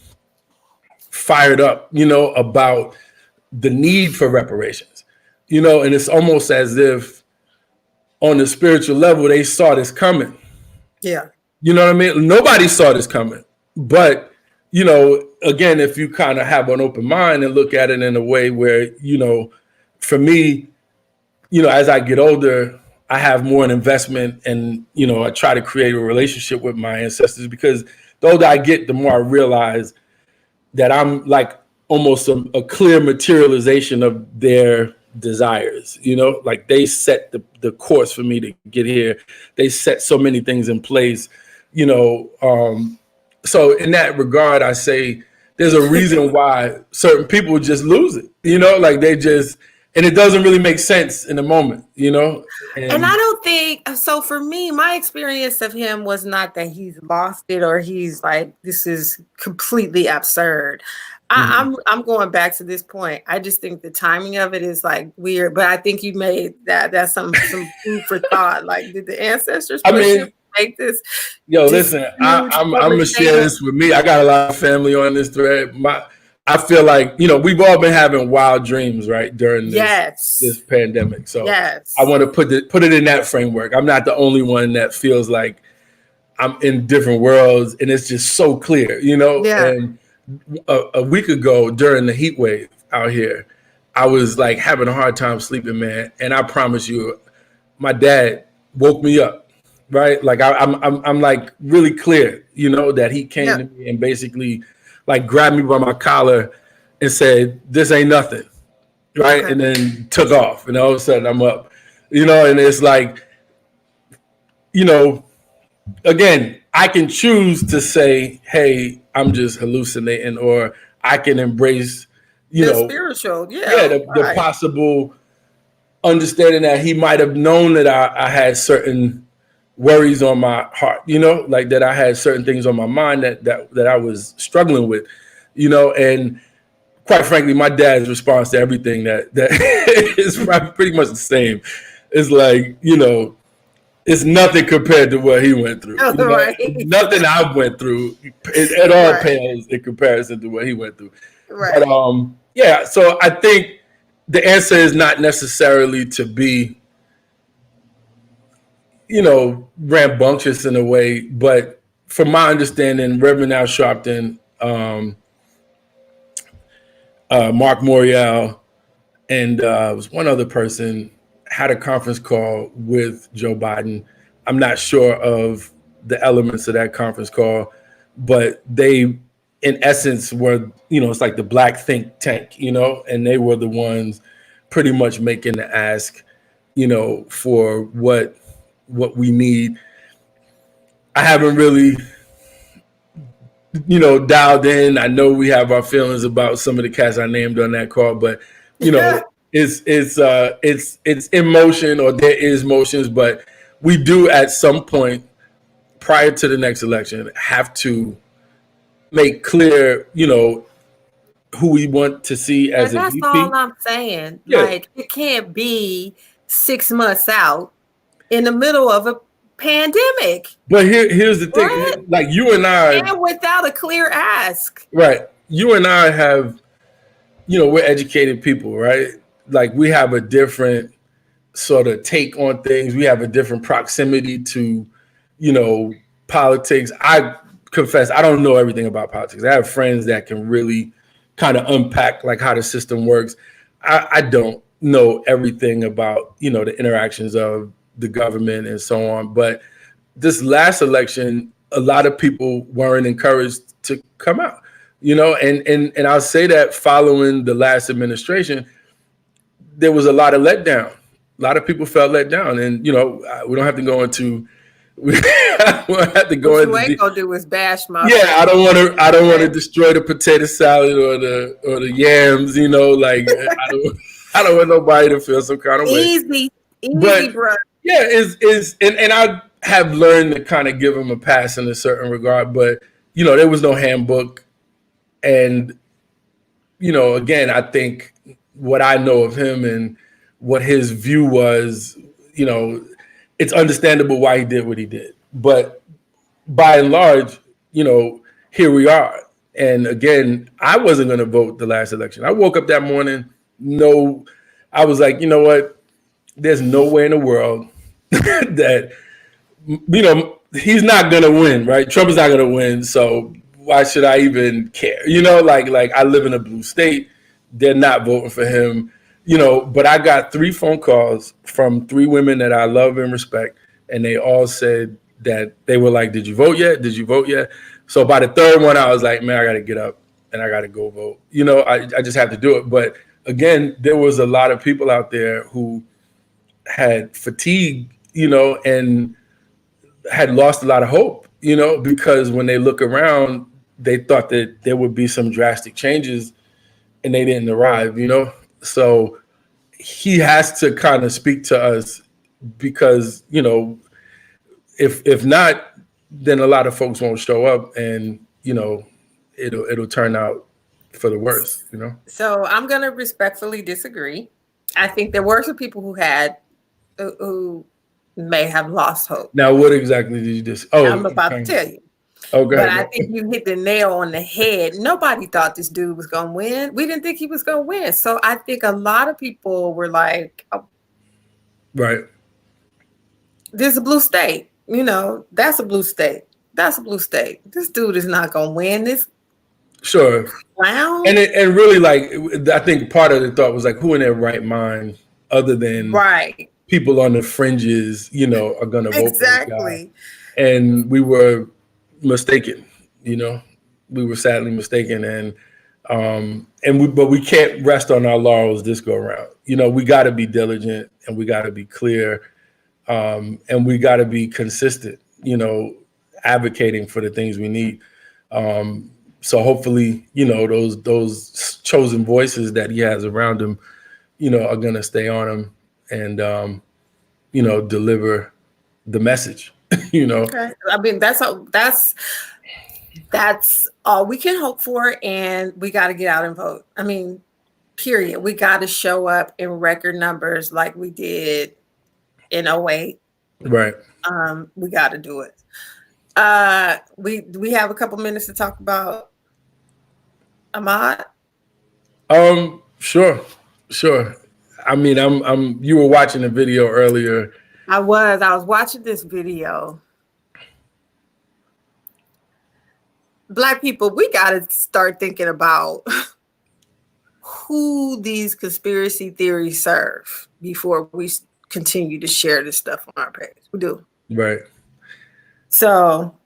fired up, about the need for reparations, and it's almost as if on the spiritual level, they saw this coming. Yeah. You know what I mean? Nobody saw this coming, but, again, if you kind of have an open mind and look at it in a way where, for me, as I get older, I have more an investment, and, I try to create a relationship with my ancestors, because the older I get, the more I realize that I'm like almost a clear materialization of their desires, like they set the course for me to get here. They set so many things in place, so in that regard, I say there's a reason why certain people just lose it, like they just, and it doesn't really make sense in the moment, And I don't think so. For me, my experience of him was not that he's lost it or he's like, this is completely absurd. I'm going back to this point. I just think the timing of it is like weird, but I think you made that's some food for thought. Like, did the ancestors make this? Yo, listen, I'm gonna share this with me. I got a lot of family on this thread. I feel like, we've all been having wild dreams, right, during this pandemic. So I want to put it in that framework. I'm not the only one that feels like I'm in different worlds, and it's just so clear, And a week ago during the heat wave out here, I was like having a hard time sleeping, man. And I promise you, my dad woke me up, right? Like I'm like really clear, that he came to me and basically like grabbed me by my collar and said, this ain't nothing, right? Okay. And then took off, and all of a sudden I'm up. And it's like, again, I can choose to say, hey, I'm just hallucinating, or I can embrace, the spiritual, the possible understanding that he might have known that I had certain worries on my heart, like that I had certain things on my mind that I was struggling with, and quite frankly, my dad's response to everything that is pretty much the same. It's like, it's nothing compared to what he went through. Right. Nothing I went through at all pales in comparison to what he went through. Right. But so I think the answer is not necessarily to be, rambunctious in a way, but from my understanding, Reverend Al Sharpton, Mark Morial, and was one other person had a conference call with Joe Biden. I'm not sure of the elements of that conference call, but they, in essence, were, it's like the black think tank, and they were the ones pretty much making the ask, for what we need. I haven't really, dialed in. I know we have our feelings about some of the cats I named on that call, but it's emotion, or there is motions, but we do at some point prior to the next election have to make clear, who we want to see as a VP. That's all I'm saying. Yeah. Like, it can't be 6 months out in the middle of a pandemic. But here's the thing, right? Like you and I, and without a clear ask. Right. You and I have, we're educated people, right? Like we have a different sort of take on things. We have a different proximity to, politics. I confess, I don't know everything about politics. I have friends that can really kind of unpack like how the system works. I don't know everything about, the interactions of the government and so on. But this last election, a lot of people weren't encouraged to come out, and I'll say that following the last administration, there was a lot of letdown. A lot of people felt let down, and we don't have to go into. We don't have to go into. What you ain't gonna do is bash my. Yeah, I don't want to destroy the potato salad or the yams. Like I don't want nobody to feel some kind of way. Easy, bro. Yeah, and I have learned to kind of give him a pass in a certain regard, but there was no handbook, and again, I think what I know of him and what his view was, it's understandable why he did what he did. But by and large, here we are. And again, I wasn't going to vote the last election. I woke up that morning, I was like, you know what? There's no way in the world that, he's not going to win, right? Trump is not going to win. So why should I even care? Like I live in a blue state. They're not voting for him, but I got 3 phone calls from 3 women that I love and respect. And they all said that they were like, did you vote yet? Did you vote yet? So by the 3rd one, I was like, man, I got to get up and I got to go vote. I just have to do it. But again, there was a lot of people out there who had fatigue, and had lost a lot of hope, because when they look around, they thought that there would be some drastic changes and they didn't arrive, So he has to kind of speak to us because, if not, then a lot of folks won't show up and, it'll turn out for the worse, So I'm going to respectfully disagree. I think there were some people who may have lost hope. Now, what exactly did you just? I'm about to tell you. Okay. But I think you hit the nail on the head. Nobody thought this dude was going to win. We didn't think he was going to win. So I think a lot of people were like, oh, right. This is a blue state. That's a blue state. That's a blue state. This dude is not going to win this. Sure. Clown. And really, like, I think part of the thought was like, who in their right mind, other than people on the fringes, are going to vote for this guy. And we were mistaken, we were sadly mistaken. And But we can't rest on our laurels this go around. We got to be diligent, and we got to be clear, and we got to be consistent, advocating for the things we need. So hopefully, those chosen voices that he has around him, are going to stay on him and, deliver the message, Okay. I mean, that's all we can hope for. And we got to get out and vote. I mean, period. We got to show up in record numbers like we did in 08. Right. We got to do it. We have a couple minutes to talk about Ahmaud. Sure. I mean, you were watching the video earlier. I was watching this video. Black people, we got to start thinking about who these conspiracy theories serve before we continue to share this stuff on our page. We do. Right. So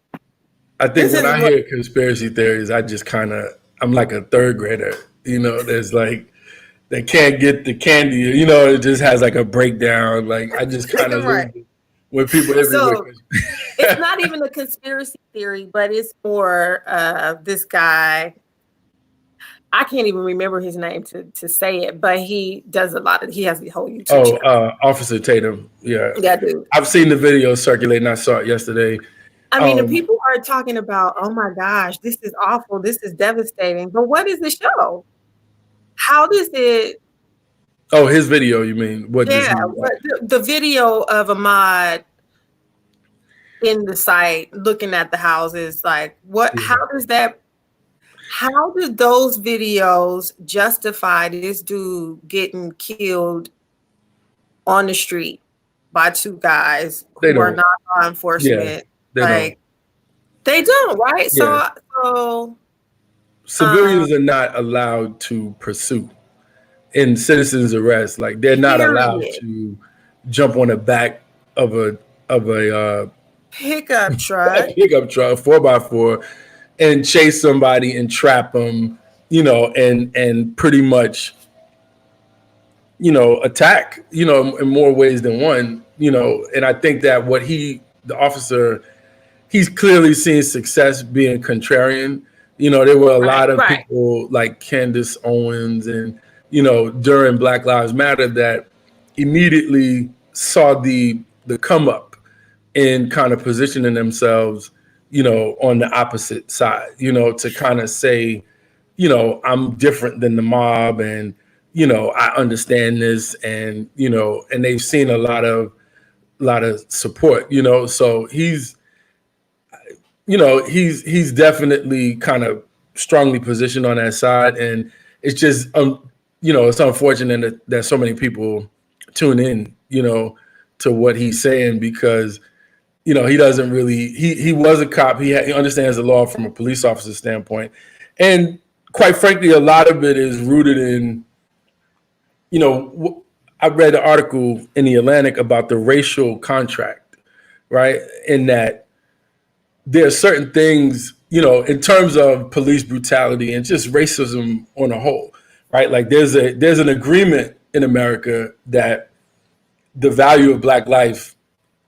I think when I hear conspiracy theories, I'm like a third grader. There's like, they can't get the candy. It just has like a breakdown. Like I just kind of right. When people so it's not even a conspiracy theory, but it's more this guy. I can't even remember his name to say it, but he does he has the whole YouTube channel. Officer Tatum. Yeah. That dude. I've seen the video circulating. I saw it yesterday. I mean, the people are talking about, oh my gosh, this is awful. This is devastating. But what is the show? How does it? Oh, his video, you mean? The video of Ahmaud in the site, looking at the houses, like what? Yeah. How do those videos justify this dude getting killed on the street by two guys who are not law enforcement? Yeah, they don't, right? Yeah. So civilians are not allowed to pursue in citizens arrest. Like they're not allowed to jump on the back of a pickup truck, a 4x4, and chase somebody and trap them, and pretty much, attack, in more ways than one, and I think that the officer, he's clearly seen success being contrarian. There were a lot of people like Candace Owens and, during Black Lives Matter that immediately saw the come up and kind of positioning themselves, on the opposite side, to kind of say, I'm different than the mob and, I understand this and, and they've seen a lot of support, so he's definitely kind of strongly positioned on that side. And it's just, it's unfortunate that so many people tune in, to what he's saying because, he doesn't really, he was a cop. He understands the law from a police officer standpoint. And quite frankly, a lot of it is rooted in, I read an article in the Atlantic about the racial contract, right? In that there are certain things, in terms of police brutality and just racism on a whole, right? Like there's an agreement in America that the value of Black life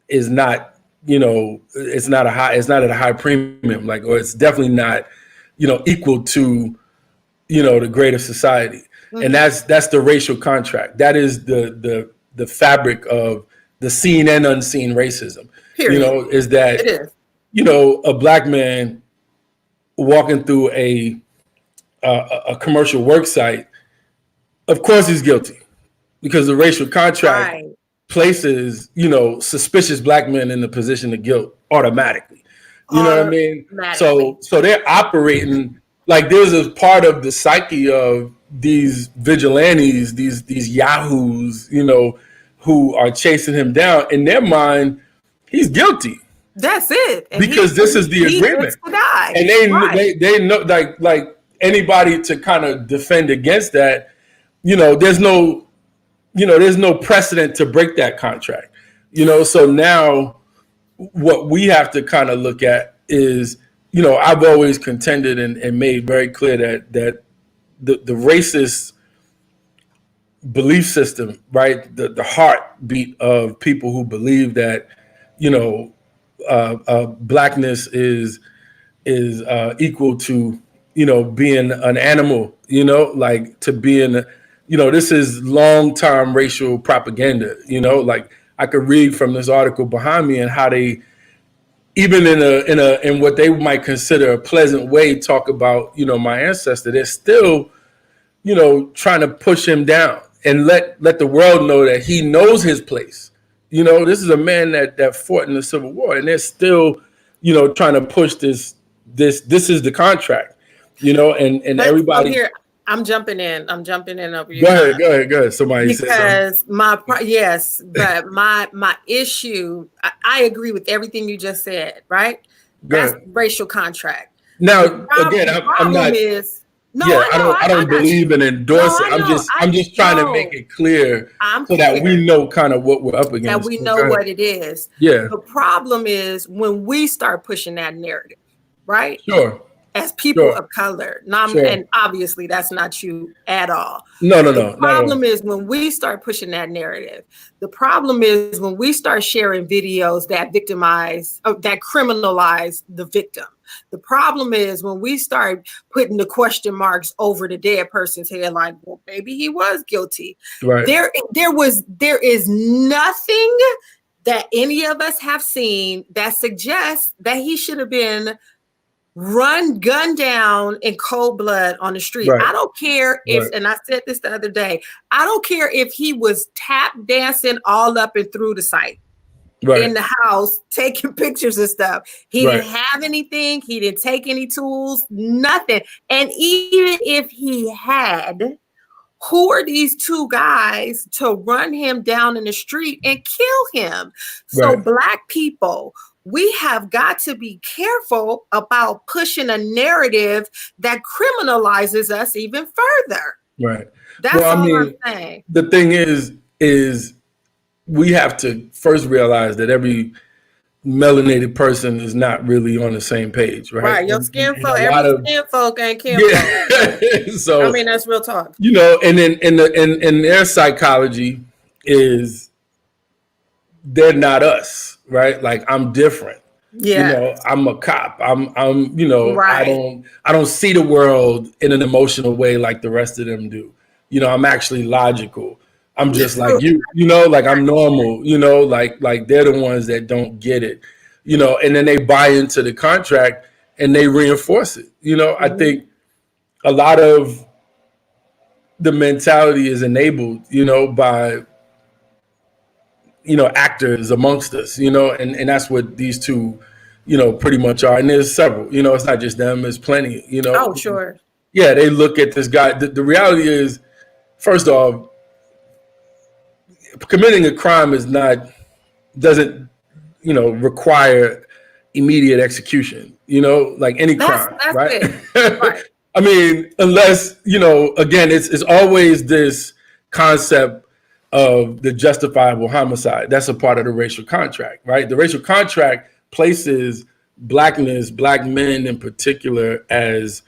is not, it's not at a high premium, like, or it's definitely not, equal to, the greater society. Mm-hmm. And that's the racial contract. That is the fabric of the seen and unseen racism. Period. Is that it is. A Black man walking through a commercial work site, of course he's guilty because the racial contract places, suspicious Black men in the position of guilt automatically. You know what I mean? So they're operating like there's a part of the psyche of these vigilantes, these yahoos, who are chasing him down. In their mind, he's guilty. That's it. And because this is the agreement. And they know, like anybody to kind of defend against that, there's no precedent to break that contract. So now what we have to kind of look at is, I've always contended and made very clear that the racist belief system, right? The heartbeat of people who believe that, you know, blackness is equal to, you know, being an animal, you know, like to being, you know, this is long time racial propaganda, you know, like I could read from this article behind me and how they, even in what they might consider a pleasant way, talk about, you know, my ancestor, they're still, you know, trying to push him down and let the world know that he knows his place. You know, this is a man that fought in the Civil War, and they're still, you know, trying to push this is the contract, you know, and everybody. Here, I'm jumping in over you. Go ahead. Somebody because yes, but my issue, I agree with everything you just said, right? That's racial contract. Now, again, I'm not. I don't believe in endorsing. I'm just trying to make it clear so that we know kind of what we're up against. That we know what it is. Yeah. The problem is when we start pushing that narrative, right? Sure. As people of color. And obviously that's not you at all. No. The problem is when we start pushing that narrative. The problem is when we start sharing videos that that criminalize the victim. The problem is when we start putting the question marks over the dead person's head, like, well, maybe he was guilty. Right. There is nothing that any of us have seen that suggests that he should have been gunned down in cold blood on the street. Right. I don't care if, and I said this the other day, I don't care if he was tap dancing all up and through the site. Right. In the house, taking pictures and stuff. He didn't have anything. He didn't take any tools, nothing. And even if he had, who are these two guys to run him down in the street and kill him? So Black people, we have got to be careful about pushing a narrative that criminalizes us even further. Right. That's all I'm saying. The thing is we have to first realize that every melanated person is not really on the same page, right? Right. Your skin folk, skin folk ain't folk. So I mean, that's real talk. You know, and then in their psychology is they're not us, right? Like I'm different. Yeah. You know, I'm a cop. I'm you know, I don't see the world in an emotional way like the rest of them do. You know, I'm actually logical. I'm just like you know, like I'm normal, you know, like they're the ones that don't get it, you know, and then they buy into the contract and they reinforce it. You know, I think a lot of the mentality is enabled, you know, by, you know, actors amongst us, you know, and that's what these two, you know, pretty much are. And there's several, you know, it's not just them, there's plenty, you know. Oh, sure. Yeah, they look at this guy. The reality is, first off, committing a crime doesn't, you know, require immediate execution, you know, like any crime, right? Right. I mean, unless, you know, again, it's always this concept of the justifiable homicide. That's a part of the racial contract, right? The racial contract places blackness, Black men in particular, as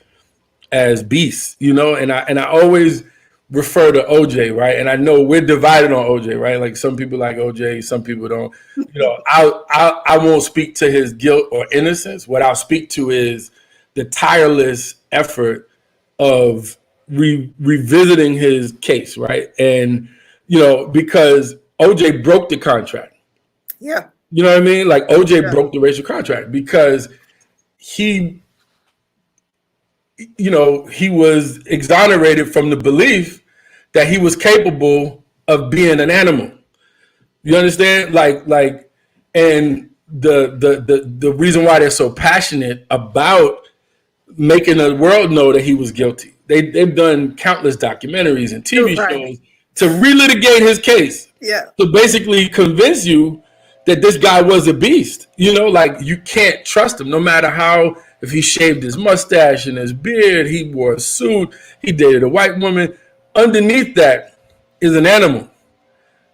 beasts, you know, and I always refer to OJ, right? And I know we're divided on OJ, right? Like some people like OJ, some people don't. You know, I won't speak to his guilt or innocence. What I'll speak to is the tireless effort of revisiting his case, right? And, you know, because OJ broke the contract. Yeah. You know what I mean? Like OJ broke the racial contract because he, you know, he was exonerated from the belief that he was capable of being an animal. You understand? Like, and the reason why they're so passionate about making the world know that he was guilty. They've done countless documentaries and TV shows to relitigate his case. Yeah. To basically convince you that this guy was a beast. You know, like you can't trust him no matter how. If he shaved his mustache and his beard, he wore a suit, he dated a white woman. Underneath that is an animal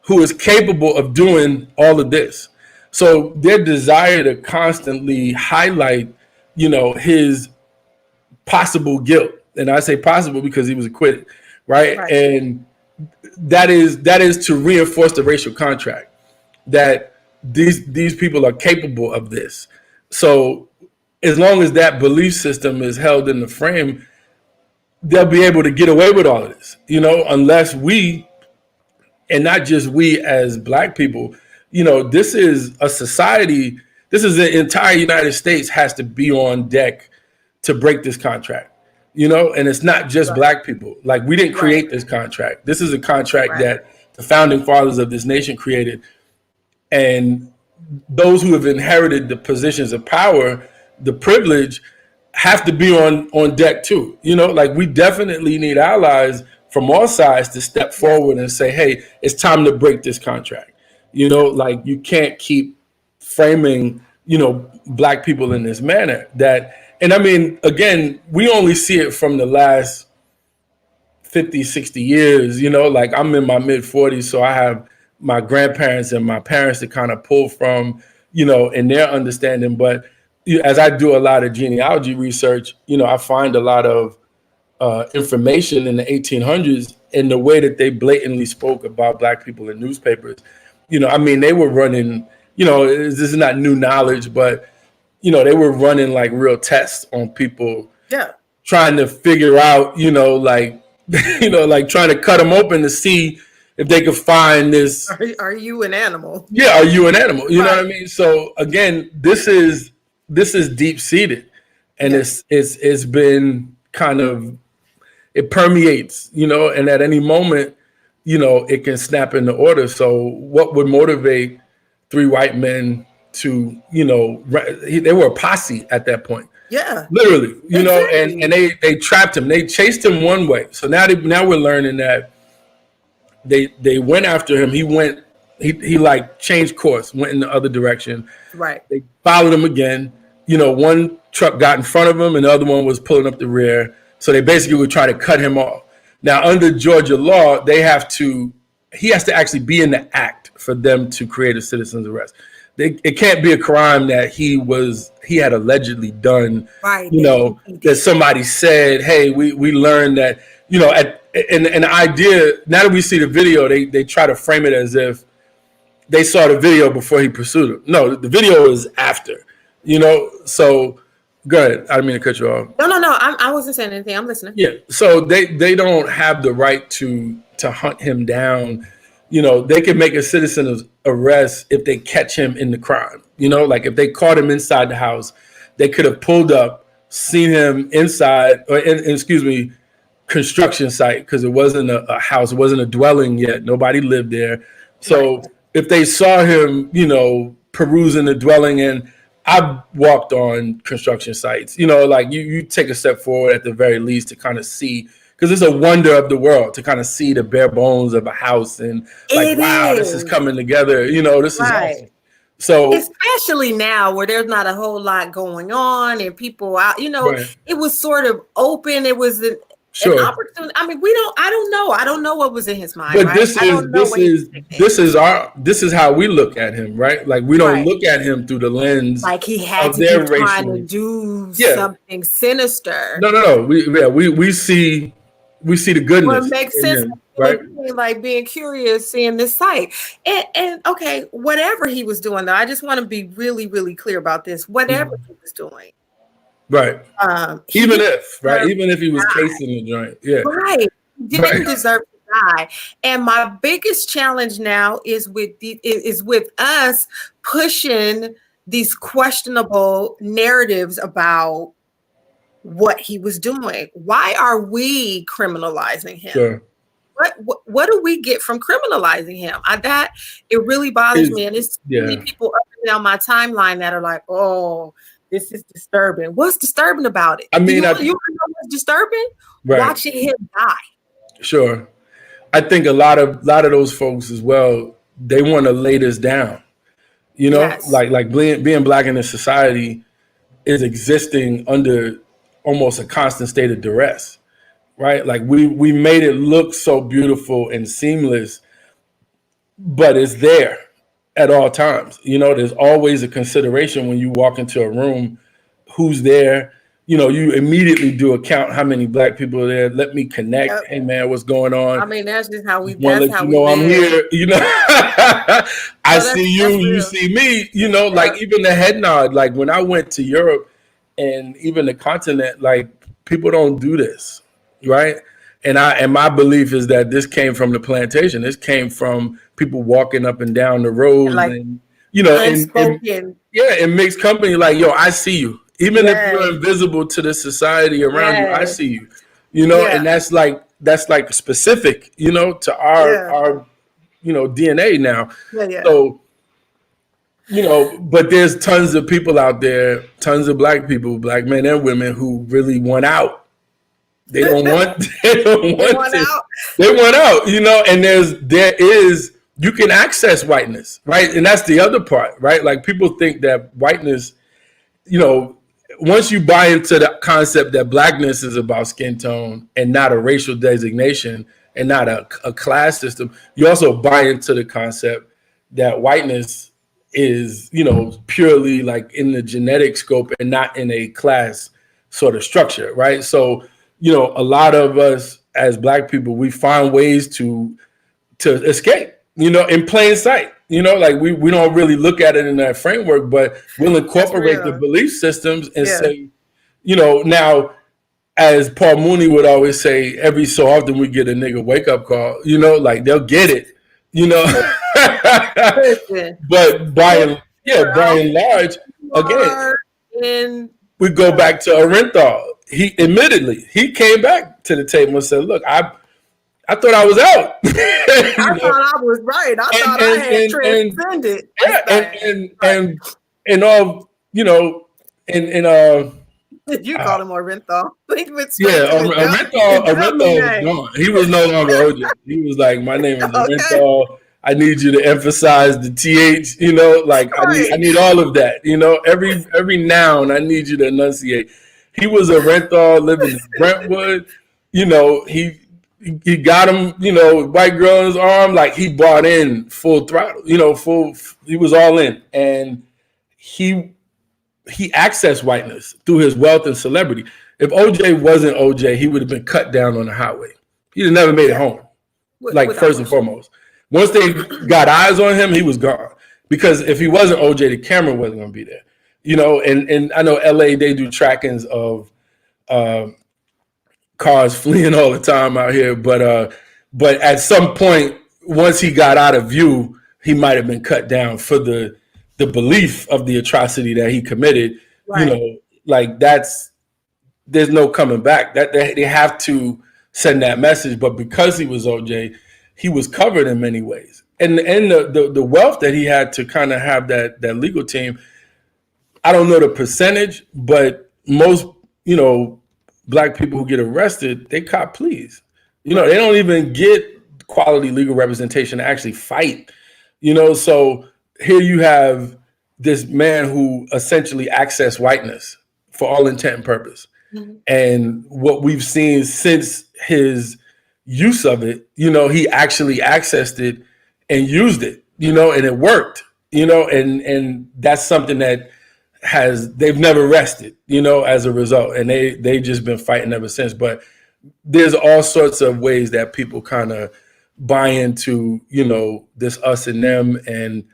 who is capable of doing all of this. So their desire to constantly highlight, you know, his possible guilt, And I say possible because he was acquitted, right? And that is to reinforce the racial contract that these people are capable of this. So as long as that belief system is held in the frame, they'll be able to get away with all of this, unless we, and not just we as Black people, this is a society, this is the entire United States has to be on deck to break this contract, and it's not just Black people. Like, we didn't create this contract. This is a contract that the founding fathers of this nation created. And those who have inherited the positions of power, the privilege, have to be on deck too. Like, we definitely need allies from all sides to step forward and say, hey, it's time to break this contract. Like, you can't keep framing, Black people in this manner. And I mean, again, we only see it from the last 50, 60 years, like, I'm in my mid 40s, so I have my grandparents and my parents to kind of pull from, in their understanding. But as I do a lot of genealogy research, I find a lot of information in the 1800s in the way that they blatantly spoke about Black people in newspapers. I mean, they were running, this is not new knowledge, but, they were running like real tests on people, trying to figure out, like, like trying to cut them open to see if they could find this. Are you an animal? Yeah, are you an animal? You know what I mean? So again, this is deep seated, and it's been kind of, it permeates, and at any moment, it can snap into order. So what would motivate three white men to, they were a posse at that point. Yeah, literally, and they trapped him. They chased him one way. So now we're learning that they went after him. He like changed course, went in the other direction. Right. They followed him again. One truck got in front of him and the other one was pulling up the rear. So they basically would try to cut him off. Now, under Georgia law, he has to actually be in the act for them to create a citizen's arrest. It can't be a crime that he had allegedly done, right? That somebody said, hey, we learned that, and the idea, now that we see the video, they try to frame it as if they saw the video before he pursued him. No, the video is after, so go ahead. I didn't mean to cut you off. No. I wasn't saying anything. I'm listening. Yeah. So they don't have the right to hunt him down. They can make a citizen's arrest if they catch him in the crime. Like, if they caught him inside the house, they could have pulled up, seen him inside, construction site, because it wasn't a house, it wasn't a dwelling yet. Nobody lived there. So if they saw him, perusing the dwelling, and I've walked on construction sites, like you take a step forward at the very least to kind of see, because it's a wonder of the world to kind of see the bare bones of a house and like, wow, this is coming together. This is awesome. So especially now where there's not a whole lot going on and people out, it was sort of open. It was an opportunity. I mean, I don't know what was in his mind. But this is how we look at him, right? Like, we don't look at him through the lens like he had to be trying to do something sinister. No. We see the goodness. Well, it makes sense. Right? Like being curious, seeing this site, and okay, whatever he was doing, though, I just want to be really, really clear about this. Whatever he was doing, right? Even if he was casing the joint, right, he didn't deserve to die. And my biggest challenge now is with us pushing these questionable narratives about what he was doing. Why are we criminalizing him? Sure. What do we get from criminalizing him? That it really bothers me, and it's many people up and down my timeline that are like, "Oh, this is disturbing." What's disturbing about it? I mean, you know what's disturbing? Right. Watching him die. Sure, I think a lot of those folks as well. They want to lay this down. Like being Black in this society is existing under almost a constant state of duress. Right? Like, we made it look so beautiful and seamless, but it's there at all times. There's always a consideration when you walk into a room, who's there, you immediately do a count how many black people are there. Let me connect. Yep. Hey man, what's going on? I mean, that's just how we. Want to let you know I'm here. I see you. You see me. Like even the head nod. Like when I went to Europe and even the continent, like people don't do this, right? And my belief is that this came from the plantation. This came from people walking up and down the roads, like, and unspoken. in mixed company. Like, yo, I see you. Even if you're invisible to the society around you, I see you. And that's like specific, to our DNA now. So, but there's tons of people out there, tons of black people, black men and women who really want out. They don't want to. They want out, and you can access whiteness, right? And that's the other part, right? Like people think that whiteness, once you buy into the concept that blackness is about skin tone and not a racial designation and not a class system, you also buy into the concept that whiteness is, purely like in the genetic scope and not in a class sort of structure, right? So, a lot of us as black people, we find ways to escape, in plain sight. Like we don't really look at it in that framework, but we'll incorporate the belief systems and say, now, as Paul Mooney would always say, every so often we get a nigga wake up call, like they'll get it, but by and large, again, we go back to Arenthal. He admittedly, he came back to the table and said, look, I thought I was out. I thought I was right. I thought I had transcended. And all, you call him Arenthal. Arenthal was gone. He was no longer OJ. He was like, my name is Arenthal. I need you to emphasize the TH, I need all of that. Every noun I need you to enunciate. He was Arenthal living in Brentwood. He got him, white girl in his arm, like he bought in full throttle, he was all in. And he accessed whiteness through his wealth and celebrity. If OJ wasn't OJ, he would have been cut down on the highway. He'd have never made it home. First and foremost. Once they got eyes on him, he was gone. Because if he wasn't OJ, the camera wasn't going to be there. And I know LA, they do trackings of cars fleeing all the time out here, but at some point, once he got out of view, he might have been cut down for the belief of the atrocity that he committed. Right. There's no coming back. That they have to send that message. But because he was OJ, he was covered in many ways, and the wealth that he had to kind of have that legal team. I don't know the percentage, but most black people who get arrested, they cop pleas. They don't even get quality legal representation to actually fight. So here you have this man who essentially accessed whiteness for all intent and purpose. Mm-hmm. And what we've seen since his use of it, he actually accessed it and used it, and it worked, and that's something that they've never rested, as a result. And they just been fighting ever since. But there's all sorts of ways that people kind of buy into, this us and them. And,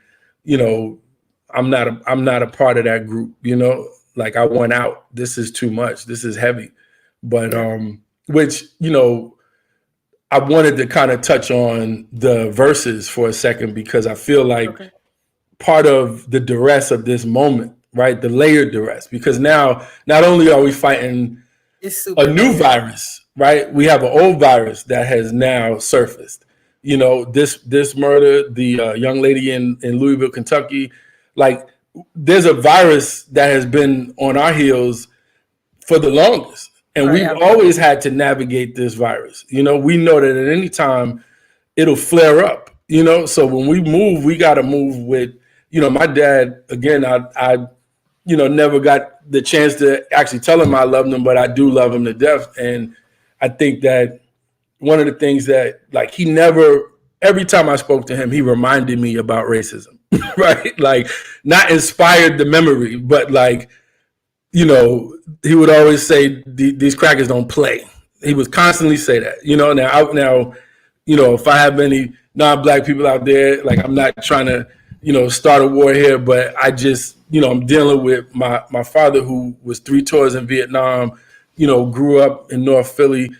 I'm not a part of that group, like I want out. This is too much. This is heavy. But, which, I wanted to kind of touch on the verses for a second, because I feel like part of the duress of this moment, right? The layered duress, because now not only are we fighting a new virus, right? We have an old virus that has now surfaced. This murder, the young lady in Louisville, Kentucky, like there's a virus that has been on our heels for the longest. And we've always had to navigate this virus. We know that at any time it'll flare up, so when we move, we got to move with, my dad, again, I never got the chance to actually tell him I loved him, but I do love him to death. And I think that one of the things that, like, he never, every time I spoke to him, he reminded me about racism, right? Like, not inspired the memory, but like, you know, he would always say these crackers don't play. He would constantly say that. You know, now, you know, if I have any non-black people out there, like I'm not trying to, you know, start a war here, but I just, you know, I'm dealing with my father who was 3 tours in Vietnam, you know, grew up in North Philly,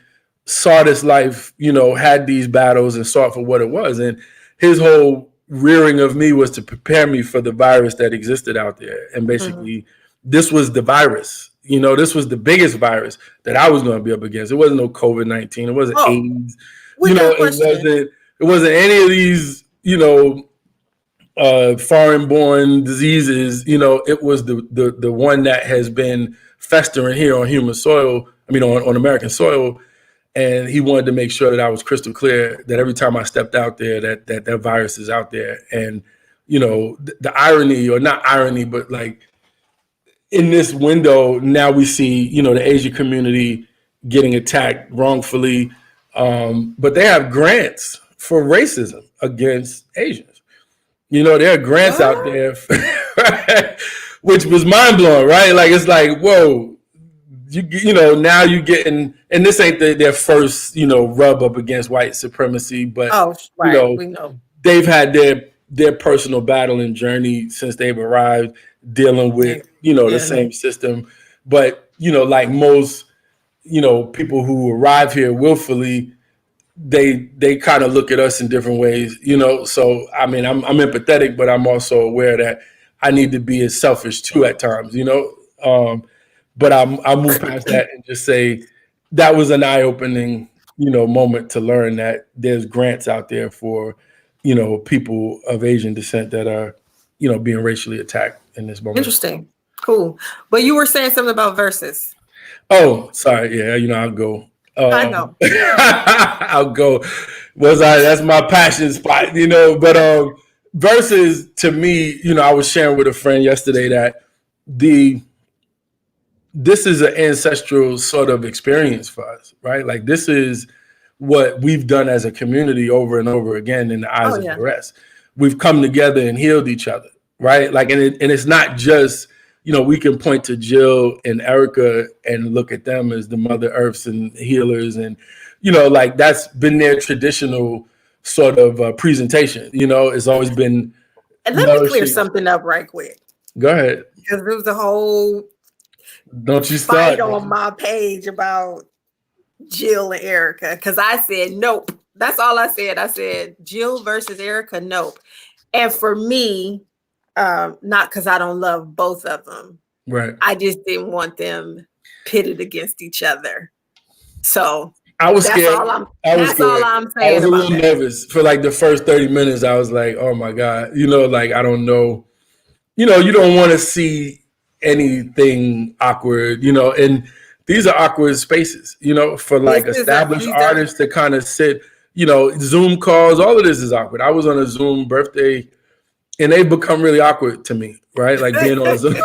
saw this life, you know, had these battles and saw it for what it was. And his whole rearing of me was to prepare me for the virus that existed out there. And basically, this was the virus. You know, this was the biggest virus that I was going to be up against. It wasn't no COVID-19. It wasn't AIDS. You know, it wasn't any of these, you know, foreign-born diseases. You know, it was the one that has been festering here on human soil. I mean, on American soil. And he wanted to make sure that I was crystal clear that every time I stepped out there, that virus is out there. And, you know, the irony, or not irony, but like in this window, now we see, you know, the Asian community getting attacked wrongfully. But they have grants for racism against Asians. You know, there are grants out there, which was mind blowing, right? Like, it's like, whoa. You know, now you getting, and this ain't their first, you know, rub up against white supremacy, but you know, we know they've had their personal battle and journey since they've arrived, dealing with, you know, the same system. But, you know, like most, you know, people who arrive here willfully, they kind of look at us in different ways, you know. So I mean, I'm empathetic, but I'm also aware that I need to be as selfish too at times, you know. But I move past that and just say that was an eye-opening, you know, moment to learn that there's grants out there for, you know, people of Asian descent that are, you know, being racially attacked in this moment. Interesting. Cool. But you were saying something about verses. Oh, sorry. Yeah, you know, I'll go. I know. I'll go. That's my passion spot, you know. But verses, to me, you know, I was sharing with a friend yesterday that this is an ancestral sort of experience for us, right? Like, this is what we've done as a community over and over again in the eyes of the rest. We've come together and healed each other, right? Like, and it's not just, you know, we can point to Jill and Erica and look at them as the Mother Earths and healers, and, you know, like, that's been their traditional sort of presentation. You know, it's always been. And let me clear something up right quick. Go ahead. Because there was a whole fight on my page about Jill and Erica, because I said nope. That's all I said. I said Jill versus Erica, nope. And for me, not because I don't love both of them, right? I just didn't want them pitted against each other. So I was scared. That's all I'm saying. I was a little nervous for like the first 30 minutes. I was like, oh my God, you know, like, I don't know, you know, you don't want to see anything awkward, you know, and these are awkward spaces, you know, for like established artists to kind of sit, you know, Zoom calls, all of this is awkward. I was on a Zoom birthday and they've become really awkward to me, right? Like, being on Zoom.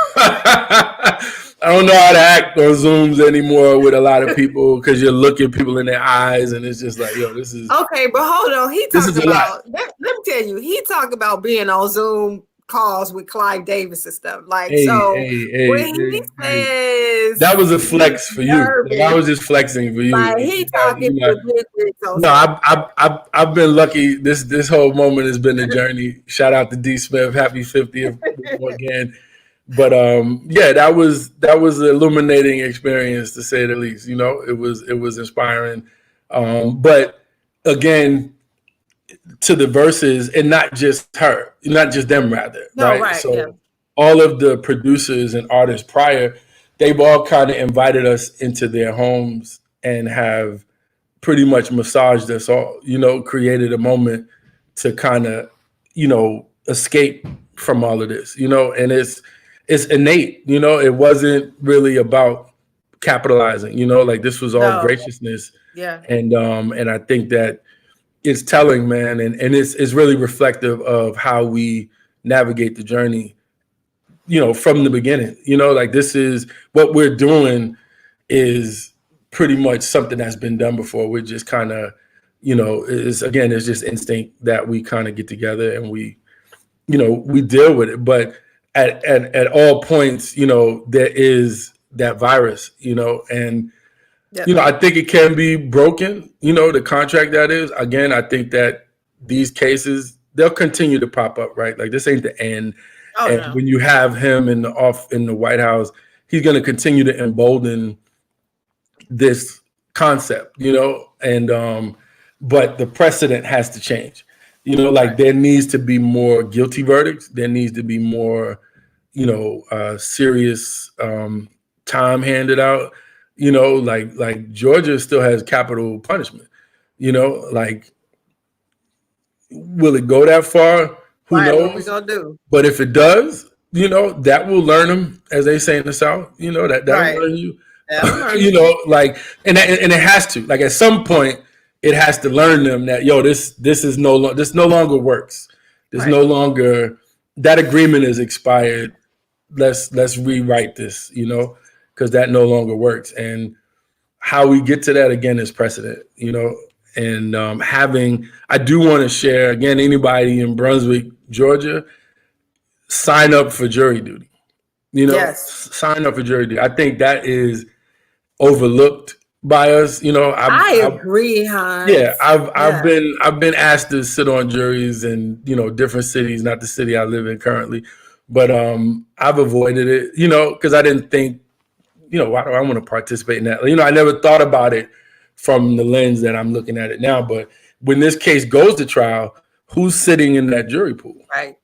I don't know how to act on Zooms anymore with a lot of people, because you're looking people in their eyes and it's just like, yo, this is. Okay, but hold on. He talked about, let me tell you, he talked about being on Zoom calls with Clive Davis and stuff. Like, when he says that was a flex for you. Like, I was just flexing for you. Like, he talking No, I've been lucky. This whole moment has been a journey. Shout out to D Smith. Happy 50th again. But yeah, that was an illuminating experience, to say the least. You know, it was inspiring. But again, to the verses, and not just them, rather. No, right. So all of the producers and artists prior, they've all kind of invited us into their homes and have pretty much massaged us all, you know, created a moment to kind of, you know, escape from all of this, you know, and it's innate, you know. It wasn't really about capitalizing, you know, like, this was all graciousness. Yeah. And I think that it's telling, man, and it's really reflective of how we navigate the journey, you know, from the beginning. You know, like, this is what we're doing is pretty much something that's been done before. We're just kind of, you know, it's just instinct that we kind of get together and we, you know, we deal with it. But at all points, you know, there is that virus, and I think it can be broken, the contract that is. Again, I think that these cases, they'll continue to pop up, right? Like this ain't the end. And no. when you have him in the White House, he's going to continue to embolden this concept, and but the precedent has to change. There needs to be more guilty verdicts. There needs to be more, serious time handed out. Like Georgia still has capital punishment. Like, will it go that far? Who knows? What we gonna do? But if it does, that will learn them, as they say in the South. That'll learn you. And it has to. Like at some point, it has to learn them that this no longer works. There's no longer, that agreement is expired. Let's rewrite this. Because that no longer works. And how we get to that again is precedent. And I do want to share again. Anybody in Brunswick, Georgia, sign up for jury duty. Sign up for jury duty. I think that is overlooked by us. I agree, Hans. Yeah, I've been asked to sit on juries in different cities, not the city I live in currently, but I've avoided it. Because I didn't think, why do I want to participate in that? I never thought about it from the lens that I'm looking at it now. But when this case goes to trial, who's sitting in that jury pool? Right.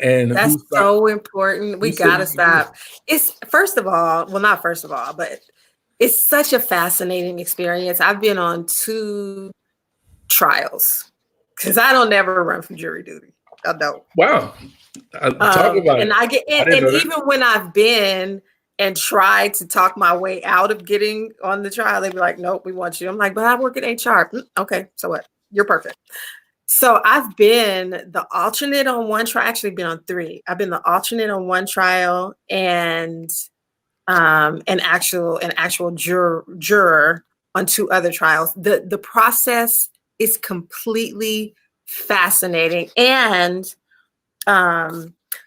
And that's so important. We gotta stop. It's but it's such a fascinating experience. I've been on 2 trials because I don't never run from jury duty. I don't. Wow. Talk about it. And even when I've been and tried to talk my way out of getting on the trial, they'd be like, nope, we want you. I'm like, but I work in HR. Okay, so what? You're perfect. So I've been the alternate on 1 trial, actually been on 3. I've been the alternate on 1 trial and an actual juror on 2 other trials. The process is completely fascinating and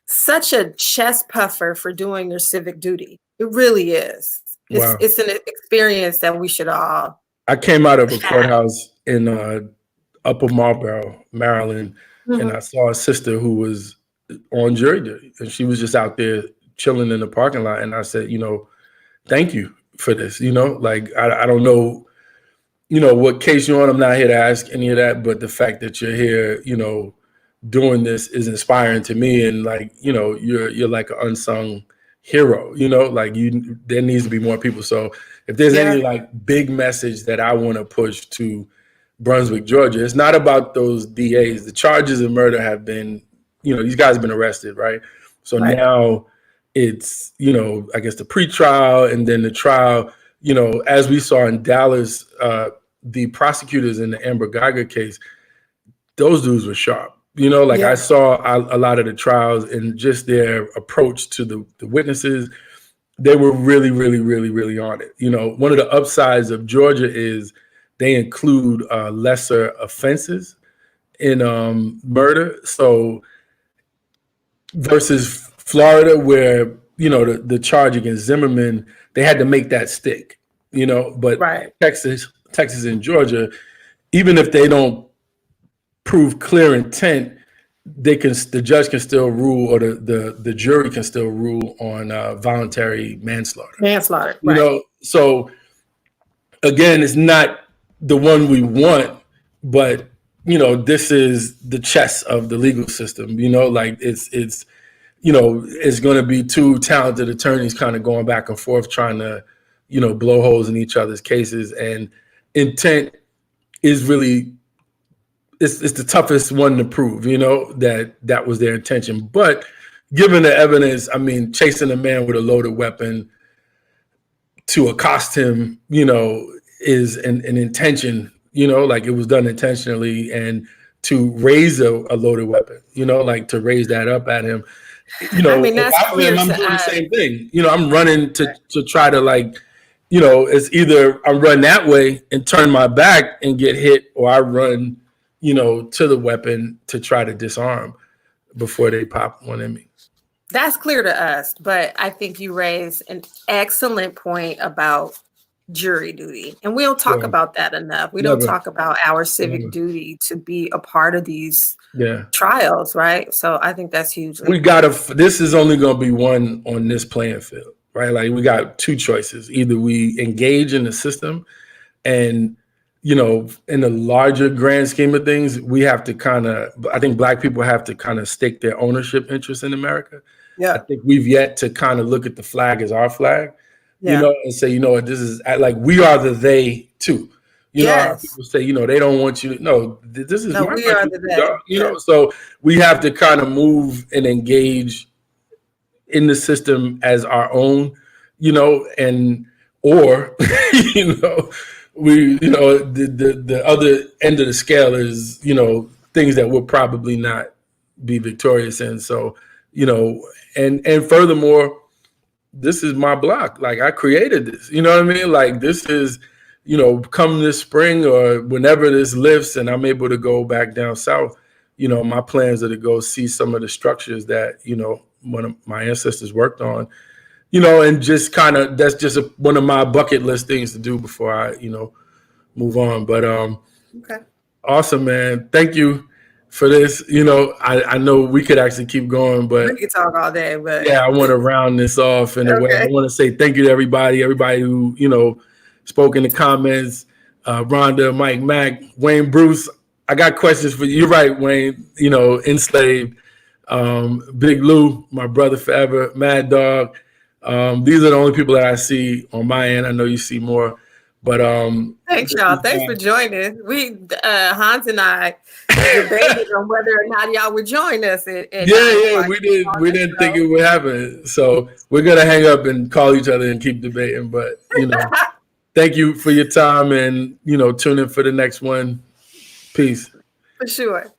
such a chest puffer for doing your civic duty. It really is. It's an experience that we should all. I came out of a courthouse in Upper Marlboro, Maryland, and I saw a sister who was on jury duty, and she was just out there chilling in the parking lot. And I said, thank you for this. Like I don't know, what case you're on. I'm not here to ask any of that, but the fact that you're here, doing this is inspiring to me. And like, you're like an unsung hero, there needs to be more people. So if there's any like big message that I want to push to Brunswick, Georgia, it's not about those DAs. The charges of murder have been, these guys have been arrested, right? So now it's, I guess the pretrial and then the trial, as we saw in Dallas, the prosecutors in the Amber Geiger case, those dudes were sharp. I saw a lot of the trials and just their approach to the witnesses. They were really, really, really, really on it. One of the upsides of Georgia is they include lesser offenses in murder. So versus Florida, where, the charge against Zimmerman, they had to make that stick, but Texas and Georgia, even if they don't prove clear intent, the judge can still rule, or the jury can still rule on voluntary manslaughter. So again, it's not the one we want, but this is the chess of the legal system. Like it's going to be 2 talented attorneys kind of going back and forth trying to blow holes in each other's cases, and intent is really it's the toughest one to prove, that was their intention. But given the evidence, I mean, chasing a man with a loaded weapon to accost him, is an intention, like it was done intentionally, and to raise a loaded weapon, like to raise that up at him. I mean, that's clear. I'm doing the same thing. I'm running to try to like, it's either I run that way and turn my back and get hit, or I run, to the weapon to try to disarm before they pop one in me. That's clear to us, but I think you raised an excellent point about jury duty. And we don't talk about that enough. We don't talk about our civic duty to be a part of these trials, right? So I think that's huge. This is only going to be one on this playing field, right? Like we got two choices. Either we engage in the system and, you know, in the larger grand scheme of things, we have to I think Black people have to kind of stake their ownership interest in America. Yeah. I think we've yet to kind of look at the flag as our flag, you know, and say, you know what, this is like, we are the they too. You know, how people say, you know, they don't want you to, no, this is my country, are the they. You know, so we have to kind of move and engage in the system as our own, you know, or, you know, the other end of the scale is, you know, things that we'll probably not be victorious in. So, you know, and furthermore, this is my block. Like I created this, you know what I mean? Like this is, you know, come this spring or whenever this lifts and I'm able to go back down south, you know, my plans are to go see some of the structures that, you know, one of my ancestors worked on, you know, and just kind of, that's just one of my bucket list things to do before I, you know, move on. But awesome, man. Thank you for this. You know, I know we could actually keep going, but we could talk all day. But yeah, I want to round this off in a way. I want to say thank you to everybody who, you know, spoke in the comments. Rhonda, Mike Mack, Wayne Bruce. I got questions for you. You're right, Wayne. You know, Enslaved, Big Lou, my brother forever, Mad Dog. These are the only people that I see on my end. I know you see more. But thanks, y'all. Thanks for joining. We Hans and I debated on whether or not y'all would join us. We didn't think it would happen. So we're gonna hang up and call each other and keep debating. But you know, thank you for your time and you know, tune in for the next one. Peace. For sure.